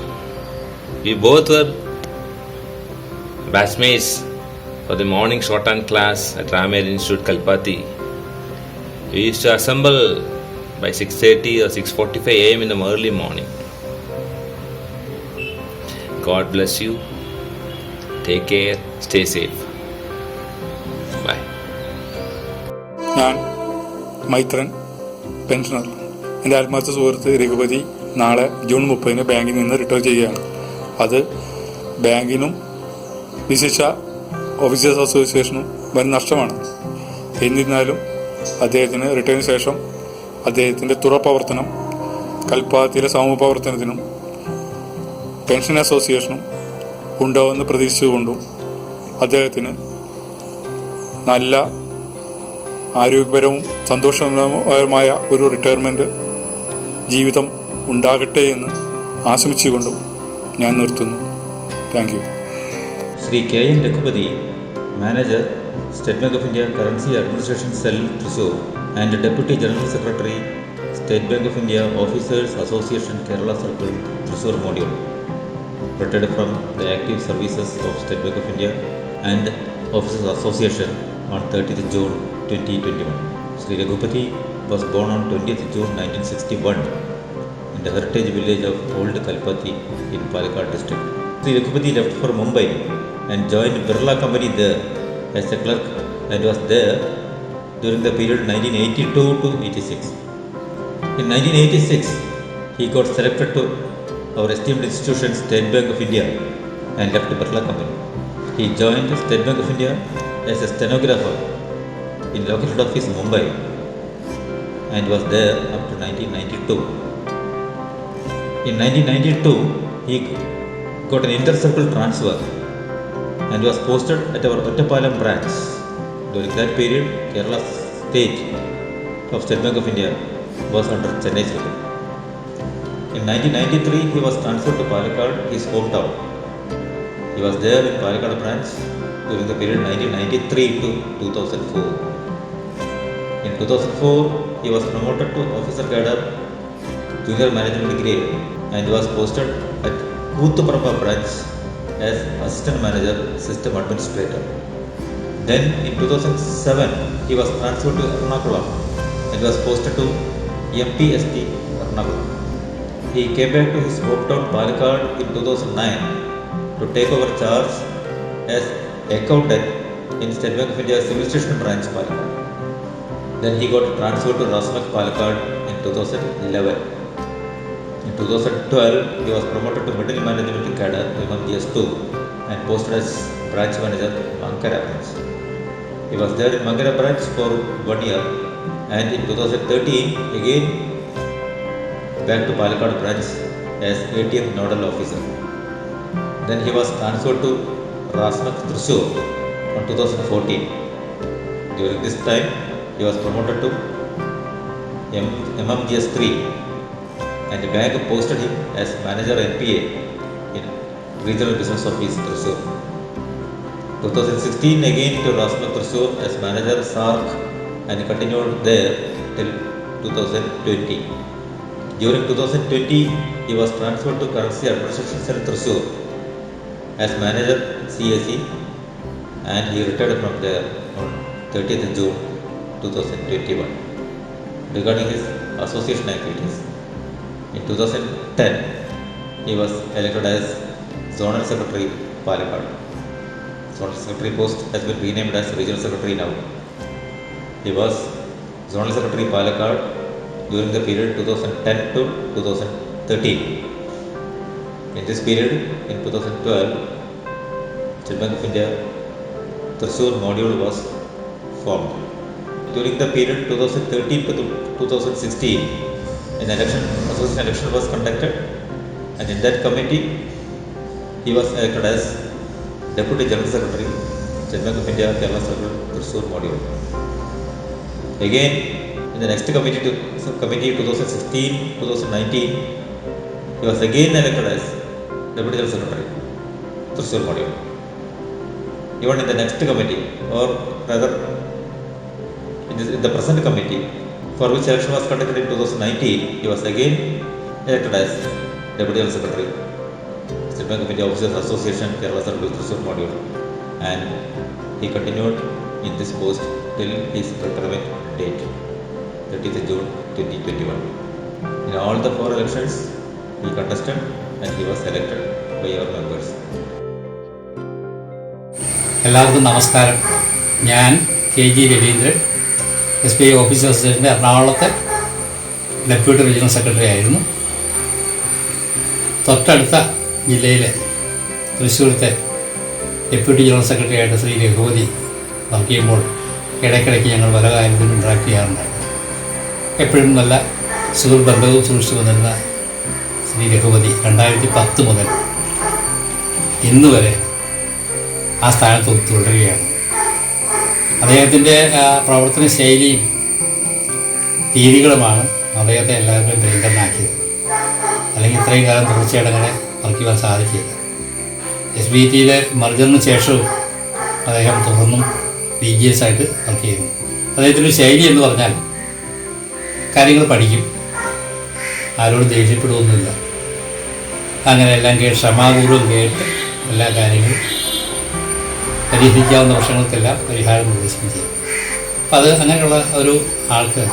We both were batchmates for the morning shorthand class at Ramayana Institute, Kalpati. We used to assemble by 6:30 or 6:45 a.m. in the early morning. God bless you. Take care. Stay safe. Bye. ഞാൻ മൈത്രൻ, പെൻഷനർ. എൻ്റെ ആത്മാർത്ഥ സുഹൃത്ത് രഘുപതി നാളെ ജൂൺ 30 ബാങ്കിൽ നിന്ന് റിട്ടയർ ചെയ്യുകയാണ്. അത് ബാങ്കിനും വിശിഷ്ട ഓഫീസേഴ്സ് അസോസിയേഷനും വൻ നഷ്ടമാണ്. എന്നിരുന്നാലും അദ്ദേഹത്തിന് റിട്ടയറിന് ശേഷം അദ്ദേഹത്തിൻ്റെ തുടർ പ്രവർത്തനം കൽപ്പാത്തിയിലെ സമൂഹ പ്രവർത്തനത്തിനും പെൻഷൻ അസോസിയേഷനും ഉണ്ടാവുമെന്ന് പ്രതീക്ഷിച്ചുകൊണ്ടും അദ്ദേഹത്തിന് നല്ല ആരോഗ്യപരവും സന്തോഷകരമായ ഒരു റിട്ടയർമെൻറ്റ് ജീവിതം ഉണ്ടാകട്ടെ എന്ന് ആശംസിച്ചുകൊണ്ടും ഞാൻ നിർത്തുന്നു. Thank you. Shri K.N. Raghupati, manager, state Bank of India currency administration cell Thrissur and deputy general secretary, state Bank of India officers association Kerala circle Thrissur module, retired from the active services of State Bank of India and Officers Association on 30th June 2021. Sri Raghupati was born on 20th June 1961 in the heritage village of Old Kalpati in Palakkad district. Sri Raghupati left for Mumbai and joined Birla Company there as a clerk and was there during the period 1982 to 86. In 1986, he got selected to our esteemed institution State Bank of India and left Birla Company. He joined State Bank of India as a stenographer in local head office Mumbai and was there up to 1992. In 1992, he got an inter-circle transfer and was posted at our Ottapalam branch. During that period, Kerala State of State Bank of India was under Chennai City. In 1993, he was transferred to Palakkad, his hometown. He was there in Palakkad branch during the period 1993 to 2004. In 2004, he was promoted to officer cadre, junior management grade, and was posted at Koothupparapa branch as assistant manager, system administrator. Then in 2007, he was transferred to Ernakulam and was posted to MPST Ernakulam. He came back to his hometown Palakkad in 2009 to take over charge as accountant in State Bank of India Civil Station branch Palakkad. Then he got transferred to Rasnak Palakkad in 2011. In 2012, he was promoted to middle management cadre MMGS2 and posted as branch manager Mankara branch. He was there in Mankara branch for 1 year and in 2013 again back to Palakkad branch as ATM nodal officer. Then he was transferred to Rasnak Thrissur in 2014. During this time, he was promoted to MMGS3 and the bank posted him as manager NPA in Regional Business Office Thrissur. 2016 again to Rasnak Thrissur as manager SARC and continued there till 2020. During 2020, he was transferred to Currency Administration Cell Thrissur as manager CAC and he retired from there on 30th June 2021. Regarding his association activities, in 2010, he was elected as Zonal Secretary Palakkad. Zonal Secretary post has been renamed as Regional Secretary now. He was Zonal Secretary Palakkad during the period 2010 to 2013. In this period, in 2012, State Bank of India Thrissur module was formed. During the period 2013 to 2016, an association election was conducted, and in that committee, he was elected as Deputy General Secretary, State Bank of India, Kerala Circle, Thrissur module. Again, in the next committee 2016-2019, he was again elected as Deputy General Secretary, Thrissur module. Even in the next committee, or rather in the present committee, for which election was conducted in 2019, he was again elected as Deputy General Secretary, State Bank of India Officers Association, Kerala Circle, Thrissur module, and he continued in this post till his retirement date, 30th June 2021. In all the 4 elections, he contested and he was elected by our members. എല്ലാവർക്കും നമസ്കാരം. ഞാൻ KG Raveendran, SBI officer assistant, എറണാകുളത്തെ ഡെപ്യൂട്ടി റീജിയണൽ സെക്രട്ടറി ആയിരുന്നു. തൊട്ടടുത്ത ജില്ലയിലെ തൃശ്ശൂരത്തെ ഡെപ്യൂട്ടി ജനറൽ സെക്രട്ടറി ആയിട്ട് ശ്രീ രഘുപതി വർക്ക് ചെയ്യുമ്പോൾ ഇടയ്ക്കിടയ്ക്ക് ഞങ്ങൾ പല കാര്യത്തിലും ഇൻട്രാക്ട് ചെയ്യാറുണ്ടായിരുന്നു. എപ്പോഴും നല്ല സുഹൃത്ത് ബന്ധവും സൂക്ഷിച്ചു വന്നിരുന്ന ശ്രീ രഘുപതി 2010 മുതൽ ഇന്ന് വരെ ആ സ്ഥാനത്ത് തുടരുകയാണ്. അദ്ദേഹത്തിൻ്റെ പ്രവർത്തന ശൈലിയും രീതികളുമാണ് അദ്ദേഹത്തെ എല്ലാവരും പ്രിയങ്കരനാക്കിയത്. അല്ലെങ്കിൽ ഇത്രയും കാലം തുടർച്ചയായിട്ട് അങ്ങനെ വർക്ക് ചെയ്യാൻ സാധിക്കില്ല. SBTയിലെ മർജറിന് ശേഷവും അദ്ദേഹം തുടർന്നും DGS ആയിട്ട് വർക്ക് ചെയ്യുന്നു. അദ്ദേഹത്തിൻ്റെ ശൈലി എന്ന് പറഞ്ഞാൽ കാര്യങ്ങൾ പഠിക്കും, ആരോടും ദേഷ്യപ്പെടുകയൊന്നുമില്ല, അങ്ങനെ എല്ലാം ക്ഷമാപൂർവ്വം കേട്ട് എല്ലാ കാര്യങ്ങളും പരിഹരിക്കാവുന്ന പ്രശ്നങ്ങൾക്കെല്ലാം പരിഹാരം നിർദ്ദേശിക്കുകയും ചെയ്യും. അപ്പം അത് അങ്ങനെയുള്ള ഒരു ആൾക്ക്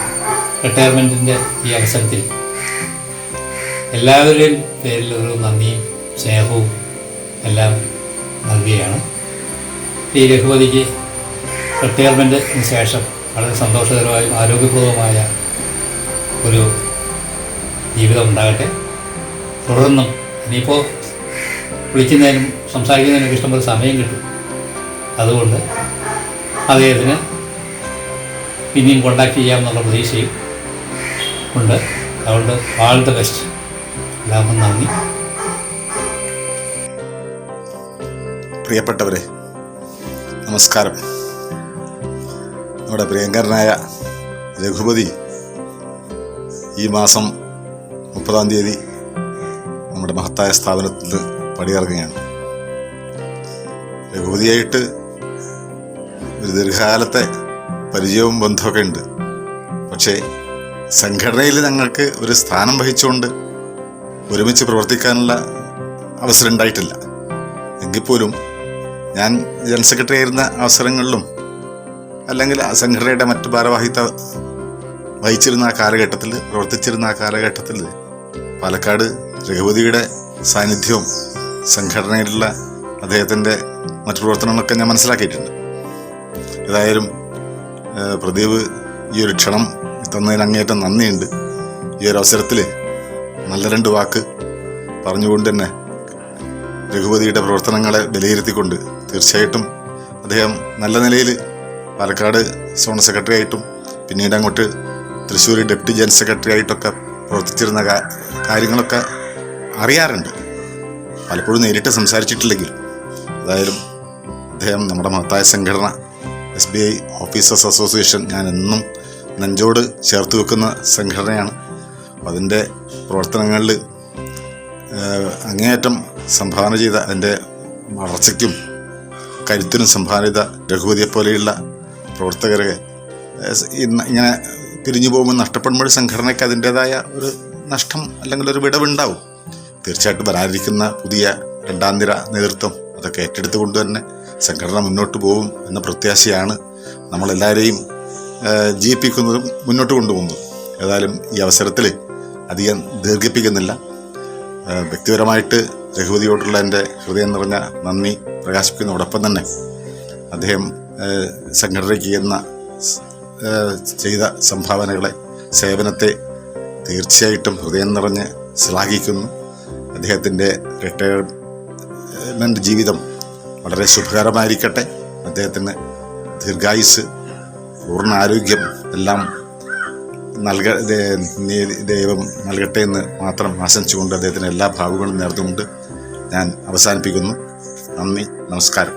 റിട്ടയർമെൻറ്റിൻ്റെ ഈ അവസരത്തിൽ എല്ലാവരുടെയും പേരിൽ ഒരു നന്ദിയും സ്നേഹവും എല്ലാം നൽകുകയാണ്. ഈ രഘുപതിക്ക് റിട്ടയർമെൻറ്റിന് ശേഷം വളരെ സന്തോഷകരമായും ആരോഗ്യപ്രദവുമായ ഒരു ജീവിതം ഉണ്ടാകട്ടെ. തുടർന്നും ഇനിയിപ്പോൾ വിളിക്കുന്നതിനും സംസാരിക്കുന്നതിനൊക്കെ ഇഷ്ടംപോലെ സമയം കിട്ടും. അതുകൊണ്ട് അദ്ദേഹത്തിന് പിന്നെയും കോണ്ടാക്ട് ചെയ്യാമെന്നുള്ള പ്രതീക്ഷയും ഉണ്ട്. അതുകൊണ്ട് ആൾ ദ ബെസ്റ്റ്. എല്ലാവർക്കും നന്ദി. പ്രിയപ്പെട്ടവരെ, നമസ്കാരം. നമ്മുടെ പ്രിയങ്കരനായ രഘുപതി ഈ മാസം 30-ാം തീയതി നമ്മുടെ മഹത്തായ സ്ഥാപനത്തിൽ പടിയിറങ്ങുകയാണ്. രഘുപതിയായിട്ട് ഒരു ദീർഘകാലത്തെ പരിചയവും ബന്ധമൊക്കെ ഉണ്ട്. പക്ഷേ സംഘടനയിൽ ഞങ്ങൾക്ക് ഒരു സ്ഥാനം വഹിച്ചുകൊണ്ട് ഒരുമിച്ച് പ്രവർത്തിക്കാനുള്ള അവസരം ഉണ്ടായിട്ടില്ല. എങ്കിൽ പോലും ഞാൻ ജനറൽ സെക്രട്ടറി ആയിരുന്ന അവസരങ്ങളിലും അല്ലെങ്കിൽ സംഘടനയുടെ മറ്റു ഭാരവാഹിത്വം വഹിച്ചിരുന്ന ആ കാലഘട്ടത്തിൽ, പ്രവർത്തിച്ചിരുന്ന ആ കാലഘട്ടത്തിൽ പാലക്കാട് രഘുപതിയുടെ സാന്നിധ്യവും സംഘടനയിലുള്ള അദ്ദേഹത്തിൻ്റെ മറ്റു പ്രവർത്തനങ്ങളൊക്കെ ഞാൻ മനസ്സിലാക്കിയിട്ടുണ്ട്. ഏതായാലും പ്രദീപ് ഈ ഒരു ക്ഷണം തന്നതിന് അങ്ങേയറ്റം നന്ദിയുണ്ട്. ഈ ഒരു അവസരത്തിൽ നല്ല 2 വാക്ക് പറഞ്ഞുകൊണ്ട് തന്നെ രഘുപതിയുടെ പ്രവർത്തനങ്ങളെ വിലയിരുത്തിക്കൊണ്ട് തീർച്ചയായിട്ടും അദ്ദേഹം നല്ല നിലയിൽ പാലക്കാട് സോൺ സെക്രട്ടറി ആയിട്ടും പിന്നീട് അങ്ങോട്ട് തൃശ്ശൂർ ഡെപ്യൂട്ടി ജനറൽ സെക്രട്ടറി ആയിട്ടൊക്കെ പ്രവർത്തിച്ചിരുന്ന കാര്യങ്ങളൊക്കെ അറിയാറുണ്ട്. പലപ്പോഴും നേരിട്ട് സംസാരിച്ചിട്ടില്ലെങ്കിലും ഏതായാലും അദ്ദേഹം നമ്മുടെ മഹത്തായ സംഘടന SBI ഓഫീസേഴ്സ് അസോസിയേഷൻ ഞാൻ എന്നും നെഞ്ചോട് ചേർത്ത് വെക്കുന്ന സംഘടനയാണ്. അതിൻ്റെ പ്രവർത്തനങ്ങളിൽ അങ്ങേയറ്റം സംഭാവന ചെയ്ത, അതിൻ്റെ വളർച്ചയ്ക്കും കരുത്തിനും സംഭാവന ചെയ്ത രഘുപതിയെ പോലെയുള്ള പ്രവർത്തകരെ ഇങ്ങനെ പിരിഞ്ഞു പോകുമ്പോൾ നഷ്ടപ്പെടുമ്പോൾ സംഘടനയ്ക്ക് അതിൻ്റേതായ ഒരു നഷ്ടം അല്ലെങ്കിൽ ഒരു വിടവുണ്ടാവും. തീർച്ചയായിട്ടും വരാനിരിക്കുന്ന പുതിയ 2ാം നിര നേതൃത്വം അതൊക്കെ ഏറ്റെടുത്തുകൊണ്ട് തന്നെ സംഘടന മുന്നോട്ട് പോകും എന്ന പ്രത്യാശയാണ് നമ്മളെല്ലാവരെയും ജീവിപ്പിക്കുന്നതും മുന്നോട്ട് കൊണ്ടുപോകുന്നതും. ഏതായാലും ഈ അവസരത്തിൽ അധികം ദീർഘിപ്പിക്കുന്നില്ല. വ്യക്തിപരമായിട്ട് രഘുപതിയോടുള്ള എൻ്റെ ഹൃദയം നിറഞ്ഞ നന്ദി പ്രകാശിപ്പിക്കുന്നതോടൊപ്പം തന്നെ അദ്ദേഹം സംഘടനയ്ക്ക് ചെയ്ത സംഭാവനകളെ, സേവനത്തെ തീർച്ചയായിട്ടും ഹൃദയം നിറഞ്ഞ് ശ്ലാഘിക്കുന്നു. അദ്ദേഹത്തിൻ്റെ റിട്ടയർമെൻറ്റ് ജീവിതം വളരെ ശുഭകരമായിരിക്കട്ടെ. അദ്ദേഹത്തിന് ദീർഘായുസ്, പൂർണ്ണ ആരോഗ്യം എല്ലാം ദൈവം നൽകട്ടെ എന്ന് മാത്രം ആശംസിച്ചുകൊണ്ട് അദ്ദേഹത്തിന് എല്ലാ ഭാവുകളും നേർന്നുകൊണ്ട് ഞാൻ അവസാനിപ്പിക്കുന്നു. നന്ദി, നമസ്കാരം.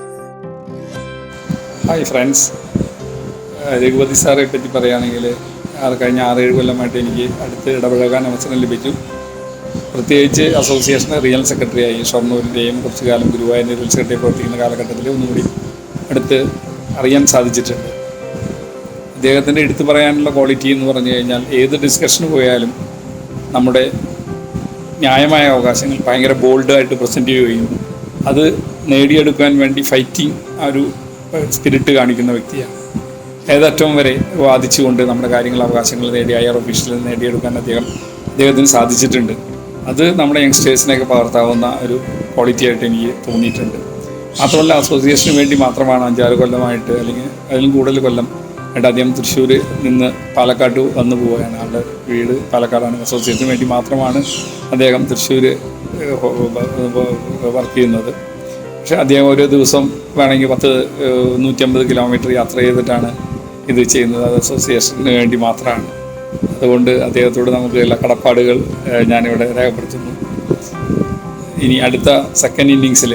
ഹായ് ഫ്രണ്ട്സ്, രഘുപതി സാറെ പറ്റി പറയുകയാണെങ്കിൽ കഴിഞ്ഞ 6-7 കൊല്ലമായിട്ട് എനിക്ക് അടുത്ത് ഇടപഴകാൻ അവസരം ലഭിച്ചു. പ്രത്യേകിച്ച് അസോസിയേഷന് റിയൽ സെക്രട്ടറിയായി ഷൊർണൂരിൻ്റെയും കുറച്ചു കാലം ഗുരുവായൂരിൻ്റെ റിയൽ സെക്രട്ടറി പ്രവർത്തിക്കുന്ന കാലഘട്ടത്തിൽ ഒന്നുകൂടി അടുത്ത് അറിയാൻ സാധിച്ചിട്ടുണ്ട്. അദ്ദേഹത്തിൻ്റെ എടുത്തു പറയാനുള്ള ക്വാളിറ്റി എന്ന് പറഞ്ഞു കഴിഞ്ഞാൽ ഏത് ഡിസ്കഷന് പോയാലും നമ്മുടെ ന്യായമായ അവകാശങ്ങൾ ഭയങ്കര ബോൾഡായിട്ട് പ്രസൻറ്റ് ചെയ്യുകയും അത് നേടിയെടുക്കാൻ വേണ്ടി ഫൈറ്റിംഗ് ആ ഒരു സ്പിരിറ്റ് കാണിക്കുന്ന വ്യക്തിയാണ്. ഏതറ്റവും വരെ വാദിച്ചുകൊണ്ട് നമ്മുടെ കാര്യങ്ങൾ, അവകാശങ്ങൾ നേടി IR ഓഫീസിൽ നേടിയെടുക്കാൻ അദ്ദേഹത്തിന് സാധിച്ചിട്ടുണ്ട്. അത് നമ്മുടെ യങ്സ്റ്റേഴ്സിനെയൊക്കെ പകർത്താവുന്ന ഒരു ക്വാളിറ്റി ആയിട്ട് എനിക്ക് തോന്നിയിട്ടുണ്ട്. മാത്രമല്ല അസോസിയേഷന് വേണ്ടി മാത്രമാണ് 5-6 കൊല്ലമായിട്ട്, അല്ലെങ്കിൽ അതിലും കൂടുതൽ കൊല്ലം ആയിട്ട് അദ്ദേഹം തൃശ്ശൂർ നിന്ന് പാലക്കാട് വന്നു പോവുകയാണ്. ആളുടെ വീട് പാലക്കാടാണ്. അസോസിയേഷന് വേണ്ടി മാത്രമാണ് അദ്ദേഹം തൃശ്ശൂർ വർക്ക് ചെയ്യുന്നത്. പക്ഷേ അദ്ദേഹം ഓരോ ദിവസം വേണമെങ്കിൽ 150 കിലോമീറ്റർ യാത്ര ചെയ്തിട്ടാണ് ഇത് ചെയ്യുന്നത്. അത് അസോസിയേഷന് വേണ്ടി മാത്രമാണ്. അതുകൊണ്ട് അദ്ദേഹത്തോട് നമുക്ക് എല്ലാ കടപ്പാടുകൾ ഞാനിവിടെ രേഖപ്പെടുത്തുന്നു. ഇനി അടുത്ത സെക്കൻഡ് ഇന്നിങ്സിൽ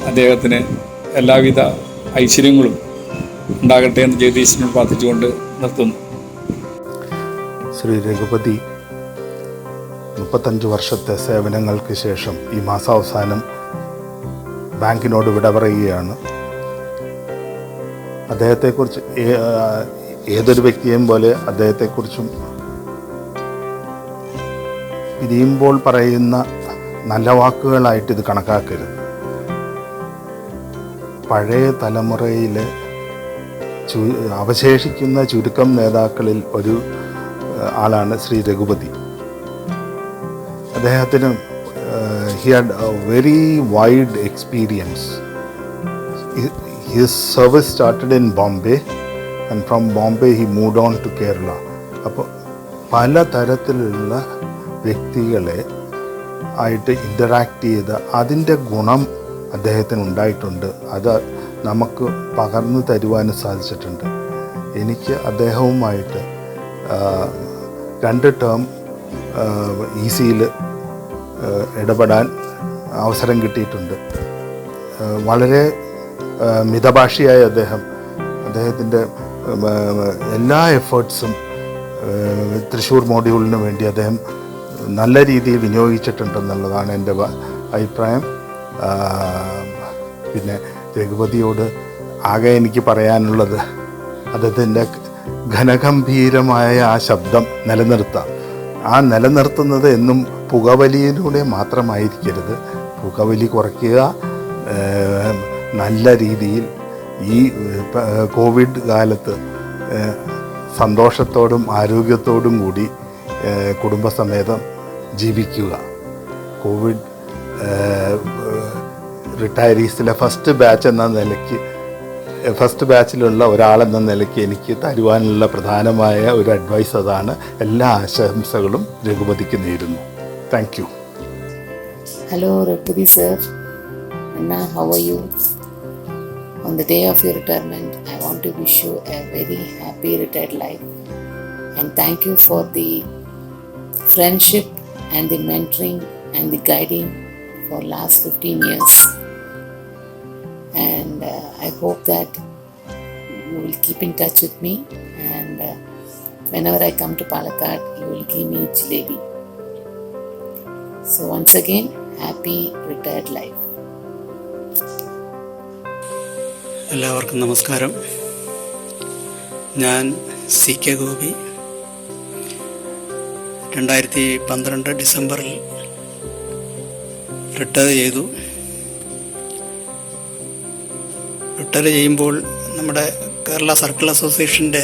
അദ്ദേഹത്തിന് എല്ലാവിധ ഐശ്വര്യങ്ങളും ഉണ്ടാകട്ടെ എന്ന് ജഗദീശനോട് പ്രാർത്ഥിച്ചുകൊണ്ട് നിർത്തുന്നു. ശ്രീ രഘുപതി 35 വർഷത്തെ സേവനങ്ങൾക്ക് ശേഷം ഈ മാസാവസാനം ബാങ്കിനോട് വിട പറയുകയാണ്. അദ്ദേഹത്തെക്കുറിച്ച് ഏതൊരു വ്യക്തിയെയും പോലെ അദ്ദേഹത്തെക്കുറിച്ചും പിരിയുമ്പോൾ പറയുന്ന നല്ല വാക്കുകളായിട്ട് ഇത് കണക്കാക്കരുത്. പഴയ തലമുറയിലെ അവശേഷിക്കുന്ന ചുരുക്കം നേതാക്കളിൽ ഒരു ആളാണ് ശ്രീ രഘുപതി. അദ്ദേഹത്തിന് he had a very wide experience. His service started in Bombay and from Bombay he moved on to Kerala. അപ്പോൾ പല തരത്തിലുള്ള വ്യക്തികളെ ആയിട്ട് ഇൻ്ററാക്ട് ചെയ്ത് അതിൻ്റെ ഗുണം അദ്ദേഹത്തിന് ഉണ്ടായിട്ടുണ്ട്. അത് നമുക്ക് പകർന്നു തരുവാനും സാധിച്ചിട്ടുണ്ട്. എനിക്ക് അദ്ദേഹവുമായിട്ട് 2 ടേം ഈസിയിൽ ഇടപെടാൻ അവസരം കിട്ടിയിട്ടുണ്ട്. വളരെ മിതഭാഷിയായ അദ്ദേഹത്തിൻ്റെ എല്ലാ എഫേർട്സും തൃശ്ശൂർ മോഡ്യൂളിന് വേണ്ടി അദ്ദേഹം നല്ല രീതിയിൽ വിനിയോഗിച്ചിട്ടുണ്ടെന്നുള്ളതാണ് എൻ്റെ അഭിപ്രായം. പിന്നെ രഘുപതിയോട് ആകെ എനിക്ക് പറയാനുള്ളത് അദ്ദേഹത്തിൻ്റെ ഘനഗംഭീരമായ ആ ശബ്ദം നിലനിർത്താം. ആ നിലനിർത്തുന്നത് എന്നും പുകവലിയിലൂടെ മാത്രമായിരിക്കരുത്. പുകവലി കുറയ്ക്കുക, നല്ല രീതിയിൽ ഈ കോവിഡ് കാലത്ത് സന്തോഷത്തോടും ആരോഗ്യത്തോടും കൂടി കുടുംബസമേതം ജീവിക്കുക. കോവിഡ് റിട്ടയറീസിലെ ഫസ്റ്റ് ബാച്ചിലുള്ള ഒരാളെന്ന നിലയ്ക്ക് എനിക്ക് തരുവാനുള്ള പ്രധാനമായ ഒരു അഡ്വൈസ് അതാണ്. എല്ലാ ആശംസകളും രഘുപതിക്ക് നേരുന്നു. Thank you. Hello Raghupathi sir. Anna, how are you? On the day of your retirement, I want to wish you a very happy retired life. And thank you for the friendship and the mentoring and the guiding for last 15 years. And I hope that you will keep in touch with me. And whenever I come to Palakkad, you will give me jalebi. So once again, happy retired life. എല്ലാവർക്കും നമസ്കാരം. ഞാൻ CK ഗോപി. 2012 ഡിസംബറിൽ റിട്ടയർ ചെയ്തു. റിട്ടയർ ചെയ്യുമ്പോൾ നമ്മുടെ കേരള സർക്കിൾ അസോസിയേഷൻ്റെ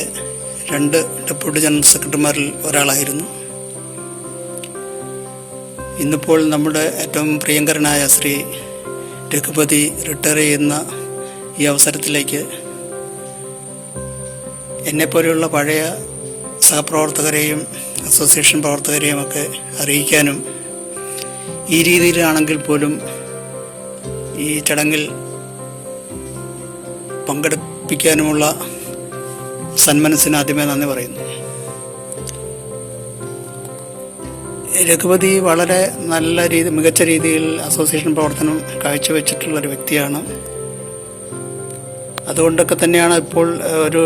2 ഡെപ്യൂട്ടി ജനറൽ സെക്രട്ടറിമാരിൽ ഒരാളായിരുന്നു. ഇന്നിപ്പോൾ നമ്മുടെ ഏറ്റവും പ്രിയങ്കരനായ ശ്രീ രഘുപതി റിട്ടയർ ചെയ്യുന്ന ഈ അവസരത്തിലേക്ക് എന്നെപ്പോലെയുള്ള പഴയ സഹപ്രവർത്തകരെയും അസോസിയേഷൻ പ്രവർത്തകരെയും ഒക്കെ അറിയിക്കാനും ഈ രീതിയിലാണെങ്കിൽ പോലും ഈ ചടങ്ങിൽ പങ്കെടുപ്പിക്കാനുമുള്ള സന്മനസ്സിന് ആദ്യമേ നന്ദി പറയുന്നു. രഘുപതി വളരെ മികച്ച രീതിയിൽ അസോസിയേഷൻ പ്രവർത്തനം കാഴ്ചവെച്ചിട്ടുള്ളൊരു വ്യക്തിയാണ്. അതുകൊണ്ടൊക്കെ തന്നെയാണ് ഇപ്പോൾ ഒരു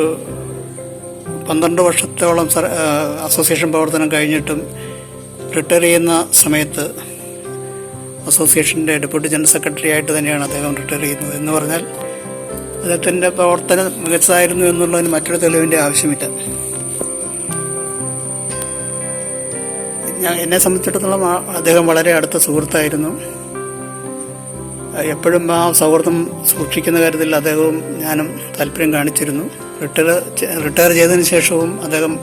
12 വർഷത്തോളം അസോസിയേഷൻ പ്രവർത്തനം കഴിഞ്ഞിട്ടും റിട്ടയർ ചെയ്യുന്ന സമയത്ത് അസോസിയേഷൻ്റെ ഡെപ്യൂട്ടി ജനറൽ സെക്രട്ടറി ആയിട്ട് തന്നെയാണ് അദ്ദേഹം റിട്ടയർ ചെയ്യുന്നത്. എന്ന് പറഞ്ഞാൽ അദ്ദേഹത്തിൻ്റെ പ്രവർത്തനം മികച്ചതായിരുന്നു എന്നുള്ളതിന് മറ്റൊരു തെളിവിൻ്റെ ആവശ്യമില്ല. എന്നെ സംബന്ധിച്ചിടത്തോളം അദ്ദേഹം വളരെ അടുത്ത സുഹൃത്തായിരുന്നു. എപ്പോഴും ആ സൗഹൃദം സൂക്ഷിക്കുന്ന കാര്യത്തിൽ അദ്ദേഹവും ഞാനും താല്പര്യം കാണിച്ചിരുന്നു. റിട്ടയർ ചെയ്തതിന് ശേഷവും അദ്ദേഹം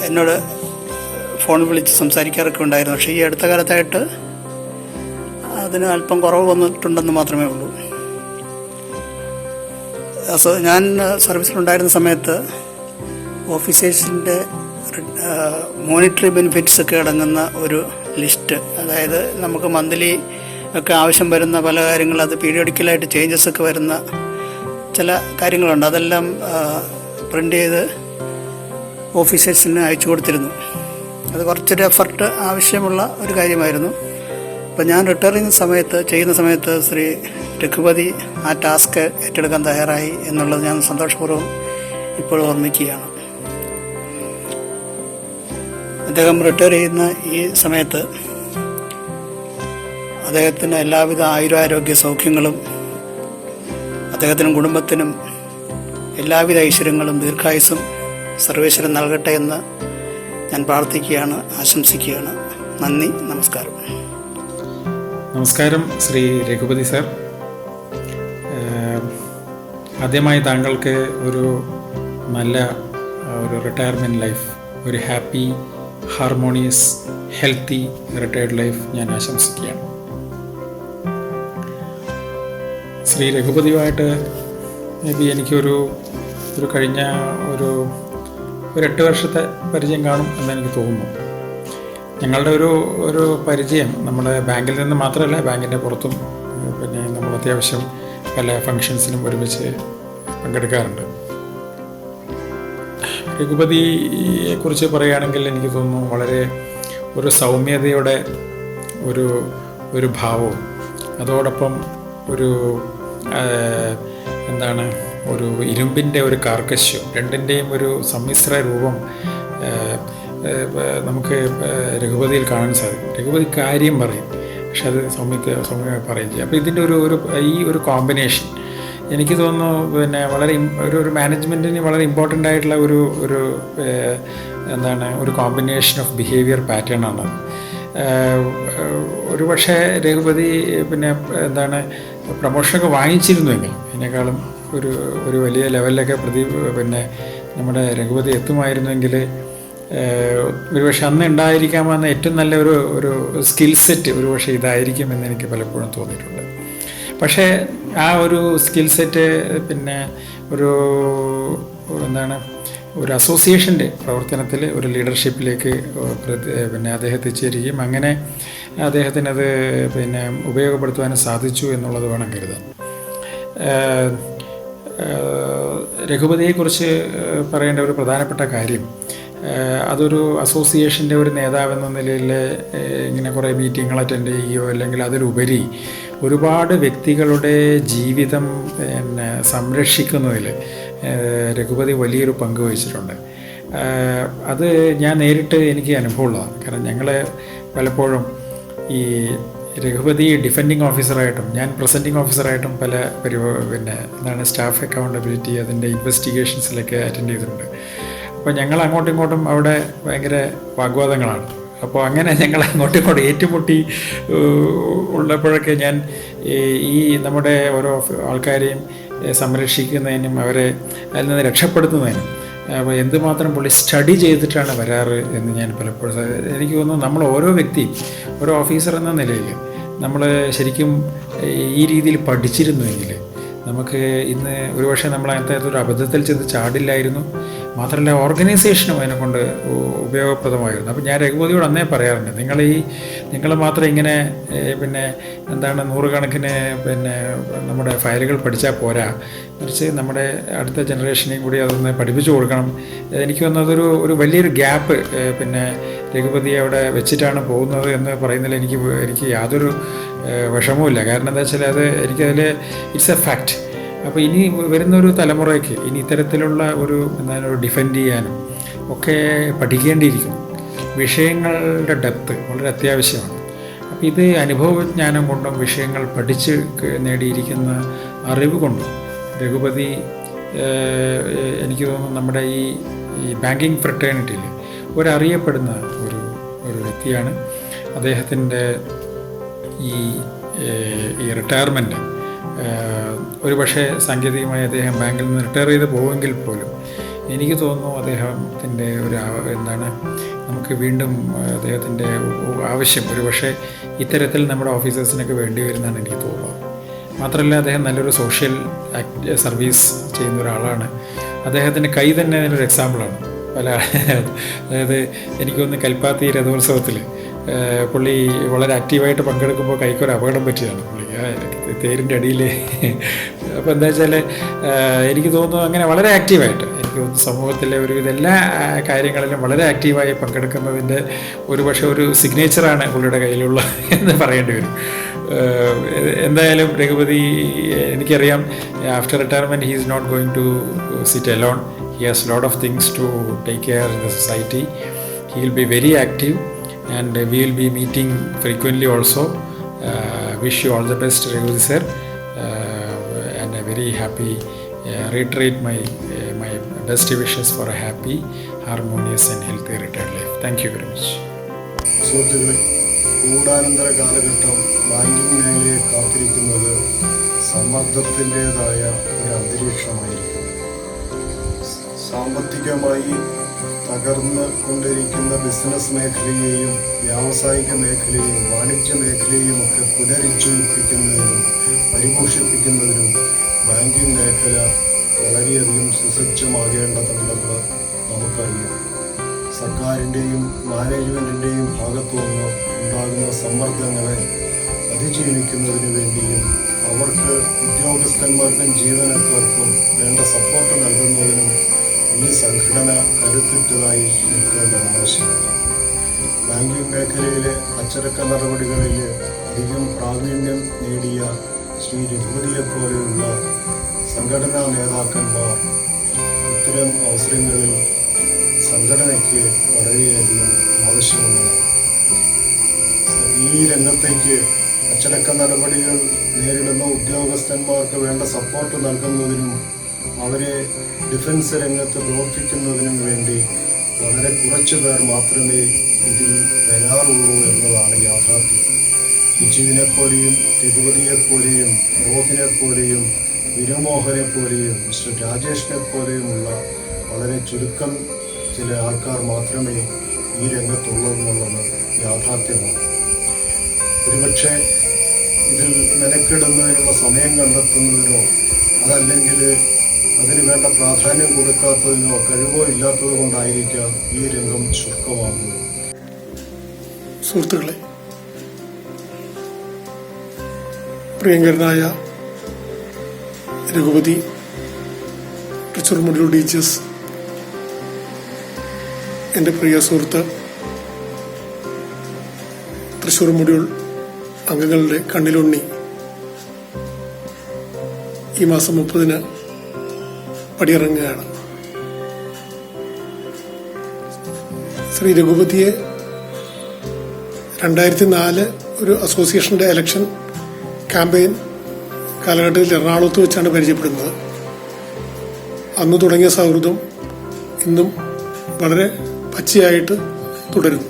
എന്നോട് ഫോണിൽ വിളിച്ച് സംസാരിക്കാറൊക്കെ ഉണ്ടായിരുന്നു. പക്ഷേ ഈ അടുത്ത കാലത്തായിട്ട് അതിന് അല്പം കുറവ് വന്നിട്ടുണ്ടെന്ന് മാത്രമേ ഉള്ളൂ. ഞാൻ സർവീസിലുണ്ടായിരുന്ന സമയത്ത് ഓഫീസേഴ്സിൻ്റെ മോണിറ്ററി ബെനിഫിറ്റ്സ് ഒക്കെ അടങ്ങുന്ന ഒരു ലിസ്റ്റ്, അതായത് നമുക്ക് മന്ത്ലി ഒക്കെ ആവശ്യം വരുന്ന പല കാര്യങ്ങൾ, അത് പീരിയോഡിക്കലായിട്ട് ചേഞ്ചസ് ഒക്കെ വരുന്ന ചില കാര്യങ്ങളുണ്ട്. അതെല്ലാം പ്രിൻ്റ് ചെയ്ത് ഓഫീസേഴ്സിന് അയച്ചു കൊടുത്തിരുന്നു. അത് കുറച്ചൊരു എഫർട്ട് ആവശ്യമുള്ള ഒരു കാര്യമായിരുന്നു. അപ്പം ഞാൻ റിട്ടയർ ചെയ്യുന്ന സമയത്ത് ശ്രീ രഘുപതി ആ ടാസ്ക് ഏറ്റെടുക്കാൻ തയ്യാറായി എന്നുള്ളത് ഞാൻ സന്തോഷപൂർവ്വം ഇപ്പോൾ ഓർമ്മിക്കുകയാണ്. അദ്ദേഹം റിട്ടയർ ചെയ്യുന്ന ഈ സമയത്ത് അദ്ദേഹത്തിന് എല്ലാവിധ ആയുരാരോഗ്യ സൗഖ്യങ്ങളും അദ്ദേഹത്തിനും കുടുംബത്തിനും എല്ലാവിധ ഐശ്വര്യങ്ങളും ദീർഘായുസ്സും സർവേശ്വരൻ നൽകട്ടെ എന്ന് ഞാൻ പ്രാർത്ഥിക്കുകയാണ്, ആശംസിക്കുകയാണ്. നന്ദി, നമസ്കാരം. നമസ്കാരം ശ്രീ രഘുപതി സാർ. ആദ്യമായി താങ്കൾക്ക് ഒരു നല്ല റിട്ടയർമെൻറ്റ് ലൈഫ്, ഒരു happy, harmonious, healthy retired life ഞാൻ ആശംസിക്കുകയാണ്. ശ്രീ രഘുപതിയുമായിട്ട് മേ ബി എനിക്കൊരു കഴിഞ്ഞ ഒരു 8 വർഷത്തെ പരിചയം കാണും എന്നെനിക്ക് തോന്നുന്നു. ഞങ്ങളുടെ ഒരു പരിചയം നമ്മുടെ ബാങ്കിൽ നിന്ന് മാത്രമല്ല, ബാങ്കിൻ്റെ പുറത്തും പിന്നെ നമ്മൾ അത്യാവശ്യം പല ഫങ്ഷൻസിനും ഒരുമിച്ച് പങ്കെടുക്കാറുണ്ട്. രഘുപതിയെക്കുറിച്ച് പറയുകയാണെങ്കിൽ എനിക്ക് തോന്നുന്നു വളരെ ഒരു സൗമ്യതയുടെ ഒരു ഭാവവും അതോടൊപ്പം ഒരു ഒരു ഇരുമ്പിൻ്റെ ഒരു കാർക്കശ്യം, രണ്ടിൻ്റെയും ഒരു സമ്മിശ്ര രൂപം നമുക്ക് രഘുപതിയിൽ കാണാൻ സാധിക്കും. രഘുപതി കാര്യം പറയും, പക്ഷെ അത് സൗമ്യമായി പറയും ചെയ്യും. അപ്പോൾ ഇതിൻ്റെ ഒരു കോമ്പിനേഷൻ എനിക്ക് തോന്നുന്നു പിന്നെ വളരെ ഒരു മാനേജ്മെൻറ്റിന് വളരെ ഇമ്പോർട്ടൻ്റ് ആയിട്ടുള്ള ഒരു കോമ്പിനേഷൻ ഓഫ് ബിഹേവിയർ പാറ്റേൺ ആണ്. ഒരു പക്ഷേ രഘുപതി പിന്നെ പ്രമോഷനൊക്കെ വാങ്ങിച്ചിരുന്നുവെങ്കിൽ അതിനേക്കാളും ഒരു വലിയ ലെവലിലൊക്കെ പിന്നെ നമ്മുടെ രഘുപതി എത്തുമായിരുന്നുവെങ്കിൽ ഒരുപക്ഷെ അന്ന് ഉണ്ടായിരിക്കാമെന്ന ഏറ്റവും നല്ല ഒരു സ്കിൽ സെറ്റ് ഒരുപക്ഷെ ഇതായിരിക്കും എന്ന് എനിക്ക് പലപ്പോഴും തോന്നിയിട്ടുണ്ട്. പക്ഷേ ആ ഒരു സ്കിൽ സെറ്റ് പിന്നെ ഒരു അസോസിയേഷൻ്റെ പ്രവർത്തനത്തിൽ ഒരു ലീഡർഷിപ്പിലേക്ക് പിന്നെ അദ്ദേഹത്തെ എത്തിച്ചേരുകയും അങ്ങനെ അദ്ദേഹത്തിനത് പിന്നെ ഉപയോഗപ്പെടുത്തുവാനും സാധിച്ചു എന്നുള്ളത് വേണം കരുതാൻ. രഘുപതിയെക്കുറിച്ച് പറയേണ്ട ഒരു പ്രധാനപ്പെട്ട കാര്യം, അതൊരു അസോസിയേഷൻ്റെ ഒരു നേതാവെന്ന നിലയിൽ ഇങ്ങനെ കുറേ മീറ്റിങ്ങുകൾ അറ്റൻഡ് ചെയ്യുകയോ അല്ലെങ്കിൽ അതിലുപരി ഒരുപാട് വ്യക്തികളുടെ ജീവിതം പിന്നെ സംരക്ഷിക്കുന്നതിൽ രഘുപതി വലിയൊരു പങ്ക് വഹിച്ചിട്ടുണ്ട്. അത് ഞാൻ നേരിട്ട് എനിക്ക് അനുഭവമുള്ളതാണ്. കാരണം ഞങ്ങൾ പലപ്പോഴും ഈ രഘുപതി ഡിഫെൻഡിങ് ഓഫീസറായിട്ടും ഞാൻ പ്രസൻറ്റിങ് ഓഫീസറായിട്ടും പല സ്റ്റാഫ് അക്കൗണ്ടബിലിറ്റി അതിൻ്റെ ഇൻവെസ്റ്റിഗേഷൻസിലൊക്കെ അറ്റൻഡ് ചെയ്തിട്ടുണ്ട്. അപ്പോൾ ഞങ്ങൾ അങ്ങോട്ടും ഇങ്ങോട്ടും അവിടെ ഭയങ്കര വാഗ്വാദങ്ങളാണ്. അപ്പോൾ അങ്ങനെ ഞങ്ങൾ അങ്ങോട്ടും ഇങ്ങോട്ടും ഏറ്റുമുട്ടി ഉള്ളപ്പോഴൊക്കെ ഞാൻ ഈ നമ്മുടെ ഓരോ ആൾക്കാരെയും സംരക്ഷിക്കുന്നതിനും അവരെ അതിൽ നിന്ന് രക്ഷപ്പെടുത്തുന്നതിനും അപ്പോൾ എന്തുമാത്രം പുള്ളി സ്റ്റഡി ചെയ്തിട്ടാണ് വരാറ് എന്ന് ഞാൻ പലപ്പോഴും എനിക്ക് തോന്നുന്നു. നമ്മൾ ഓരോ വ്യക്തിയും ഓരോ ഓഫീസർ എന്ന നിലയിൽ നമ്മൾ ശരിക്കും ഈ രീതിയിൽ പഠിച്ചിരുന്നുവെങ്കിൽ നമുക്ക് ഇന്ന് ഒരുപക്ഷെ നമ്മൾ അങ്ങനത്തെ ഒരു അബദ്ധത്തിൽ ചെന്ന് ചാടില്ലായിരുന്നു. മാത്രമല്ല ഓർഗനൈസേഷനും അതിനെക്കൊണ്ട് ഉപയോഗപ്രദമായിരുന്നു. അപ്പോൾ ഞാൻ രഘുപതിയോട് അന്നേ പറയാറുണ്ട്, നിങ്ങൾ മാത്രം ഇങ്ങനെ പിന്നെ നൂറുകണക്കിന് പിന്നെ നമ്മുടെ ഫയലുകൾ പഠിച്ചാൽ പോരാ, മറിച്ച് നമ്മുടെ അടുത്ത ജനറേഷനെയും കൂടി അതൊന്ന് പഠിപ്പിച്ചു കൊടുക്കണം. എനിക്ക് തോന്നുന്നത് ഒരു വലിയൊരു ഗ്യാപ്പ് പിന്നെ രഘുപതി അവിടെ വെച്ചിട്ടാണ് പോകുന്നത് എന്ന് പറയുന്നതിൽ എനിക്ക് യാതൊരു വിഷമവുമില്ല. കാരണം എന്താ വെച്ചാൽ എനിക്കതിൽ ഇറ്റ്സ് എ ഫാക്റ്റ്. അപ്പോൾ ഇനി വരുന്നൊരു തലമുറയ്ക്ക് ഇനി ഇത്തരത്തിലുള്ള ഒരു ഡിഫെൻഡ് ചെയ്യാനും ഒക്കെ പഠിക്കേണ്ടിയിരിക്കുന്നു. വിഷയങ്ങളുടെ ഡെപ്ത് വളരെ അത്യാവശ്യമാണ്. അപ്പോൾ ഇത് അനുഭവജ്ഞാനം കൊണ്ടും വിഷയങ്ങൾ പഠിച്ച് നേടിയിരിക്കുന്ന അറിവ് കൊണ്ടും രഘുപതി എനിക്ക് തോന്നുന്നു നമ്മുടെ ഈ ബാങ്കിങ് ഫ്രട്ടേണിറ്റിയിൽ ഒരറിയപ്പെടുന്ന ഒരു വ്യക്തിയാണ്. അദ്ദേഹത്തിൻ്റെ ഈ റിട്ടയർമെൻറ്റ് ഒരു പക്ഷേ സാങ്കേതികമായി അദ്ദേഹം ബാങ്കിൽ നിന്ന് റിട്ടയർ ചെയ്ത് പോവുമെങ്കിൽ പോലും എനിക്ക് തോന്നുന്നു അദ്ദേഹത്തിൻ്റെ നമുക്ക് വീണ്ടും അദ്ദേഹത്തിൻ്റെ ആവശ്യം ഒരു പക്ഷേ ഇത്തരത്തിൽ നമ്മുടെ ഓഫീസേഴ്സിനൊക്കെ വേണ്ടി വരുന്നതാണ് എനിക്ക് തോന്നുന്നത്. മാത്രമല്ല അദ്ദേഹം നല്ലൊരു സോഷ്യൽ സർവീസ് ചെയ്യുന്ന ഒരാളാണ്. അദ്ദേഹത്തിൻ്റെ കൈ തന്നെ അതിനൊരു എക്സാമ്പിളാണ്. അതായത് എനിക്കൊന്ന് കൽപ്പാത്തി രഥോത്സവത്തിൽ പുള്ളി വളരെ ആക്റ്റീവായിട്ട് പങ്കെടുക്കുമ്പോൾ കൈക്കൊരു അപകടം പറ്റിയതാണ് പുള്ളി തേരിൻ്റെ അടിയിൽ. അപ്പോൾ എന്താ വെച്ചാൽ എനിക്ക് തോന്നുന്നു അങ്ങനെ വളരെ ആക്റ്റീവായിട്ട് എനിക്ക് തോന്നുന്നു സമൂഹത്തിലെ എല്ലാ കാര്യങ്ങളിലും വളരെ ആക്റ്റീവായി പങ്കെടുക്കുന്നതിൻ്റെ പക്ഷേ ഒരു സിഗ്നേച്ചറാണ് പുള്ളിയുടെ കയ്യിലുള്ള എന്ന് പറയേണ്ടി വരും. എന്തായാലും രഘുപതി എനിക്കറിയാം after retirement he is not going to sit alone. He has a lot of things to take care in the society. He will be very active and we will be meeting frequently also. Wish you all the best, Raghupathi sir, and a very happy, reiterate my best wishes for a happy, harmonious and healthy retired life. Thank you very much. സുഹൃത്തുക്കളെ, കൂടാനന്തര കാലഘട്ടം ബാങ്കിങ് മേഖലയെ കാത്തിരിക്കുന്നത് സമ്മർദ്ദത്തിൻ്റെതായ ഒരു അന്തരീക്ഷമായിരിക്കും. സാമ്പത്തികമായി തകർന്നു കൊണ്ടിരിക്കുന്ന ബിസിനസ് മേഖലയെയും വ്യാവസായിക മേഖലയെയും വാണിജ്യ മേഖലയെയും ഒക്കെ പുനരുജ്ജീവിപ്പിക്കുന്നതിനും പരിപോഷിപ്പിക്കുന്നതിനും ബാങ്കിംഗ് മേഖല വളരെയധികം സുസജ്ജമാകേണ്ടതുണ്ടെന്ന് നമുക്കറിയാം. സർക്കാരിൻ്റെയും മാനേജ്മെൻറ്റിൻ്റെയും ഭാഗത്തുനിന്ന് ഉണ്ടാകുന്ന സമ്മർദ്ദങ്ങളെ അതിജീവിക്കുന്നതിന് വേണ്ടിയും അവർക്ക് ഉദ്യോഗസ്ഥന്മാർക്കും ജീവനക്കാർക്കും വേണ്ട സപ്പോർട്ട് നൽകുന്നതിനും ഈ സംഘടന കരുത്തുറ്റതായി നിൽക്കേണ്ടത് ആവശ്യമാണ്. ബാങ്കിംഗ് മേഖലയിലെ അച്ചടക്ക നടപടികളിൽ അധികം പ്രാവീണ്യം നേടിയ ശ്രീ രഘുപതിയെപ്പോലെയുള്ള സംഘടനാ നേതാക്കന്മാർ ഇത്തരം അവസരങ്ങളിൽ സംഘടനയ്ക്ക് വളരെയധികം ആവശ്യമുള്ളതാണ്. ഈ രംഗത്തേക്ക് അച്ചടക്ക നടപടികൾ നേരിടുന്ന ഉദ്യോഗസ്ഥന്മാർക്ക് വേണ്ട സപ്പോർട്ട് നൽകുന്നതിനും അവരെ ഡിഫൻസ് രംഗത്ത് പ്രവർത്തിക്കുന്നതിനും വേണ്ടി വളരെ കുറച്ചു പേർ മാത്രമേ ഇതിൽ വരാറുള്ളൂ എന്നതാണ് യാഥാർത്ഥ്യം. വിജുവിനെപ്പോലെയും രഘുപതിയെപ്പോലെയും രോഹിനെപ്പോലെയും വിനുമോഹനെപ്പോലെയും മിസ്റ്റർ രാജേഷിനെ പോലെയുമുള്ള വളരെ ചുരുക്കം ചില ആൾക്കാർ മാത്രമേ ഈ രംഗത്തുള്ളൂ എന്നുള്ളത് യാഥാർത്ഥ്യമാണ്. ഒരുപക്ഷെ ഇതിൽ മെനക്കെടുന്നതിനുള്ള സമയം കണ്ടെത്തുന്നതിനോ അതല്ലെങ്കിൽ അതിന് വേണ്ട പ്രാധാന്യം കൊടുക്കാത്തതിനോ കഴിവോ ഇല്ലാത്തത് കൊണ്ടായിരിക്കാം ഈ രംഗം ശുഷ്കമാകുന്നത്. സുഹൃത്തുക്കളെ, പ്രിയങ്കരനായ രഘുപതി തൃശ്ശൂർ മൊഡ്യൂൾ DGS, എൻ്റെ പ്രിയ സുഹൃത്ത്, തൃശ്ശൂർ മൊഡ്യൂൾ അംഗങ്ങളുടെ കണ്ണിലുണ്ണി ഈ മാസം 30-ന് പടിയിറങ്ങുകയാണ്. ശ്രീ രഘുപതിയെ 2004 ഒരു അസോസിയേഷന്റെ ഇലക്ഷൻ ക്യാമ്പയിൻ കാലഘട്ടത്തിൽ എറണാകുളത്ത് വെച്ചാണ് പരിചയപ്പെടുന്നത്. അന്ന് തുടങ്ങിയ സൗഹൃദം ഇന്നും വളരെ പച്ചയായിട്ട് തുടരുന്നു.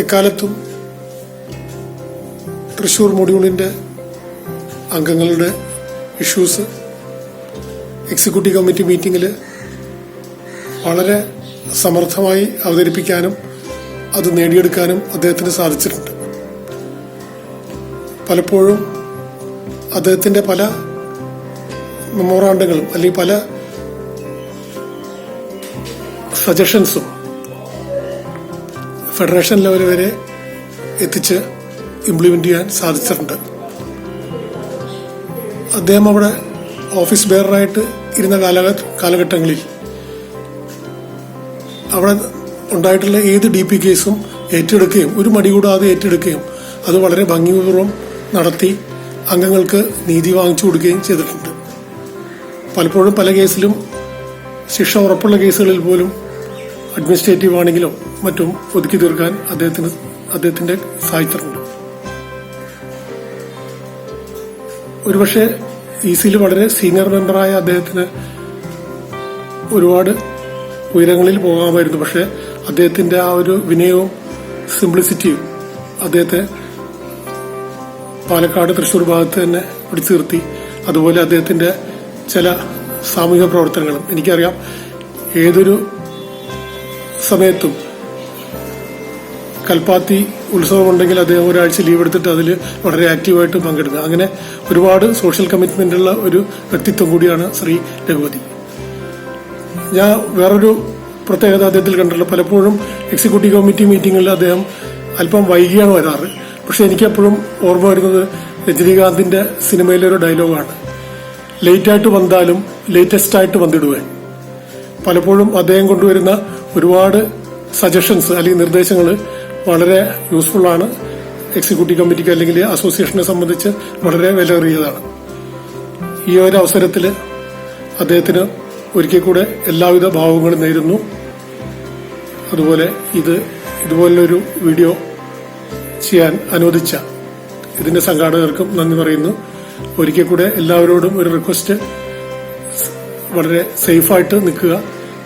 എക്കാലത്തും തൃശ്ശൂർ മൊഡ്യൂളിന്റെ അംഗങ്ങളുടെ ഇഷ്യൂസ് എക്സിക്യൂട്ടീവ് കമ്മിറ്റി മീറ്റിംഗിൽ വളരെ സമർത്ഥമായി അവതരിപ്പിക്കാനും അത് നേടിയെടുക്കാനും അദ്ദേഹത്തിന് സാധിച്ചിട്ടുണ്ട്. പലപ്പോഴും അദ്ദേഹത്തിന്റെ പല മെമ്മോറാണ്ടങ്ങളും അല്ലെങ്കിൽ പല സജഷൻസും ഫെഡറേഷൻ ലെവൽ വരെ എത്തിച്ച് ഇംപ്ലിമെന്റ് ചെയ്യാൻ സാധിച്ചിട്ടുണ്ട്. അദ്ദേഹം അവിടെ ഓഫീസ് ബെയറായിട്ട് ഇരുന്ന കാലഘട്ടങ്ങളിൽ അവിടെ ഉണ്ടായിട്ടുള്ള ഏത് DP കേസും ഏറ്റെടുക്കുകയും ഒരു മടി കൂടാതെ ഏറ്റെടുക്കുകയും അത് വളരെ ഭംഗിപൂർവ്വം നടത്തി അംഗങ്ങൾക്ക് നീതി വാങ്ങിച്ചു കൊടുക്കുകയും ചെയ്തിട്ടുണ്ട്. പലപ്പോഴും പല കേസിലും ശിക്ഷ ഉറപ്പുള്ള കേസുകളിൽ പോലും അഡ്മിനിസ്ട്രേറ്റീവ് ആണെങ്കിലോ മറ്റും ഒതുക്കി തീർക്കാൻ അദ്ദേഹത്തിന്റെ സാധിച്ചിട്ടുണ്ട്. ഒരുപക്ഷെ ECയിൽ വളരെ സീനിയർ മെമ്പറായ അദ്ദേഹത്തിന് ഒരുപാട് ഉയരങ്ങളിൽ പോകാമായിരുന്നു. പക്ഷെ അദ്ദേഹത്തിന്റെ ആ ഒരു വിനയവും സിംപ്ലിസിറ്റിയും അദ്ദേഹത്തെ പാലക്കാട് തൃശ്ശൂർ ഭാഗത്ത് തന്നെ പിടിച്ചു നിർത്തി. അതുപോലെ അദ്ദേഹത്തിന്റെ ചില സാമൂഹിക പ്രവർത്തനങ്ങളും എനിക്കറിയാം. ഏതൊരു സമയത്തും കൽപ്പാത്തി ഉത്സവമുണ്ടെങ്കിൽ അദ്ദേഹം ഒരാഴ്ച ലീവ് എടുത്തിട്ട് അതിൽ വളരെ ആക്റ്റീവായിട്ട് പങ്കെടുക്കുക. അങ്ങനെ ഒരുപാട് സോഷ്യൽ കമ്മിറ്റ്മെന്റുള്ള ഒരു വ്യക്തിത്വം കൂടിയാണ് ശ്രീ രഘുപതി. ഞാൻ വേറൊരു പ്രത്യേകത അദ്ദേഹത്തിൽ കണ്ടിട്ടുള്ള, പലപ്പോഴും എക്സിക്യൂട്ടീവ് കമ്മിറ്റി മീറ്റിംഗിൽ അദ്ദേഹം അല്പം വൈകിയാണ് വരാറ്. പക്ഷെ എനിക്കെപ്പോഴും ഓർമ്മ വരുന്നത് രജനീകാന്തിന്റെ സിനിമയിലെ ഒരു ഡയലോഗാണ്, ലേറ്റായിട്ട് വന്നാലും ലേറ്റസ്റ്റ് ആയിട്ട് വന്നിടുവാൻ. പലപ്പോഴും അദ്ദേഹം കൊണ്ടുവരുന്ന ഒരുപാട് സജഷൻസ് അല്ലെങ്കിൽ നിർദ്ദേശങ്ങൾ വളരെ യൂസ്ഫുള്ളാണ്. എക്സിക്യൂട്ടീവ് കമ്മിറ്റിക്ക് അല്ലെങ്കിൽ അസോസിയേഷനെ സംബന്ധിച്ച് വളരെ വിലയേറിയതാണ്. ഈ ഒരു അവസരത്തിൽ അദ്ദേഹത്തിന് ഒരിക്കൽ കൂടെ എല്ലാവിധ ഭാവങ്ങളും നേരുന്നു. അതുപോലെ ഇതുപോലൊരു വീഡിയോ ചെയ്യാൻ അനുവദിച്ച ഇതിന്റെ സംഘാടകർക്കും നന്ദി പറയുന്നു. ഒരിക്കൽ കൂടെ എല്ലാവരോടും ഒരു റിക്വസ്റ്റ്, വളരെ സേഫായിട്ട് നിൽക്കുക,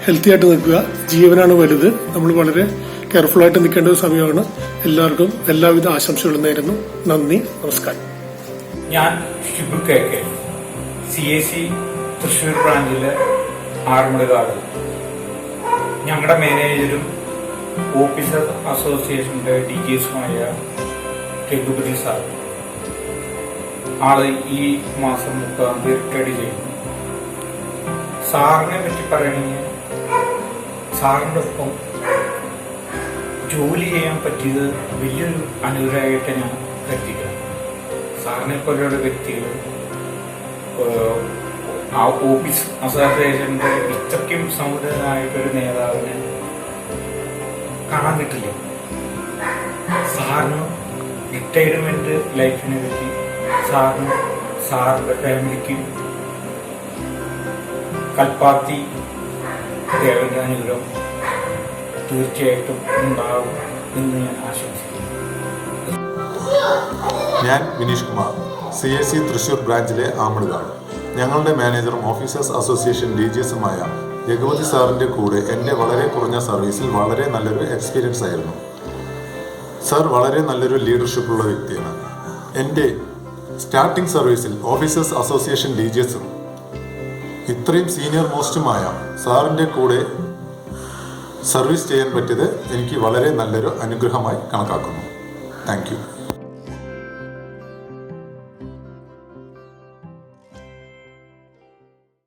ഹെൽത്തി ആയിട്ട് നിൽക്കുക. ജീവനാണ് വലുത്. നമ്മൾ വളരെ കെയർഫുള്ളായിട്ട് നിൽക്കേണ്ട ഒരു സമയമാണ്. എല്ലാവർക്കും എല്ലാവിധ ആശംസകളും നേരുന്നു. നന്ദി, നമസ്കാരം. ഞാൻ ഷിബു KK CAC തൃശ്ശൂർ ബ്രാഞ്ചിലെ ആറന്മുളകാട്, ഞങ്ങളുടെ മാനേജരും ഓഫീസർ അസോസിയേഷൻ്റെ DGSുമായ രഘുപതി സാർ. ആള് ഈ മാസം 30-ാം തീയതി റിട്ടയർഡ് ചെയ്യുന്നു. സാറിനെ പറ്റി പറയണമെങ്കിൽ സാറിൻ്റെ ഒപ്പം ജോലി ചെയ്യാൻ പറ്റിയത് വലിയൊരു അനുഗ്രഹമായിട്ട് ഞാൻ കരുതിക്കണം. സാറിനെ പോലെയുള്ള വ്യക്തികൾ ആ ഓഫീസ് അസോസിയേഷൻ്റെ ഇത്രയ്ക്കും സമുദായമായിട്ടൊരു നേതാവിനെ കാണാൻ കിട്ടില്ല. സാറിന് റിട്ടയർമെൻറ്റ് ലൈഫിനെ പറ്റി സാറിന്, സാറിൻ്റെ ഫാമിലിക്കും കൽപ്പാത്തി ദേവന്റെ അനുഗ്രഹം തീർച്ചയായിട്ടും ഉണ്ടാകും എന്ന് ഞാൻ ആശംസിക്കുന്നു. ഞാൻ വിനീഷ് കുമാർ, CAC തൃശ്ശൂർ ബ്രാഞ്ചിലെ ആമടുകാട്. ഞങ്ങളുടെ മാനേജറും ഓഫീസേഴ്സ് അസോസിയേഷൻ DGSുമായ രഘുപതി സാറിൻ്റെ കൂടെ എൻ്റെ വളരെ കുറഞ്ഞ സർവീസിൽ വളരെ നല്ലൊരു എക്സ്പീരിയൻസ് ആയിരുന്നു. സാർ വളരെ നല്ലൊരു ലീഡർഷിപ്പുള്ള വ്യക്തിയാണ്. എൻ്റെ സ്റ്റാർട്ടിംഗ് സർവീസിൽ ഓഫീസേഴ്സ് അസോസിയേഷൻ DGSും ഇത്രയും സീനിയർ മോസ്റ്റുമായ സാറിൻ്റെ കൂടെ സർവീസ് ചെയ്യാൻ പറ്റിയത് എനിക്ക് വളരെ നല്ലൊരു അനുഗ്രഹമായി കണക്കാക്കുന്നു. Thank you.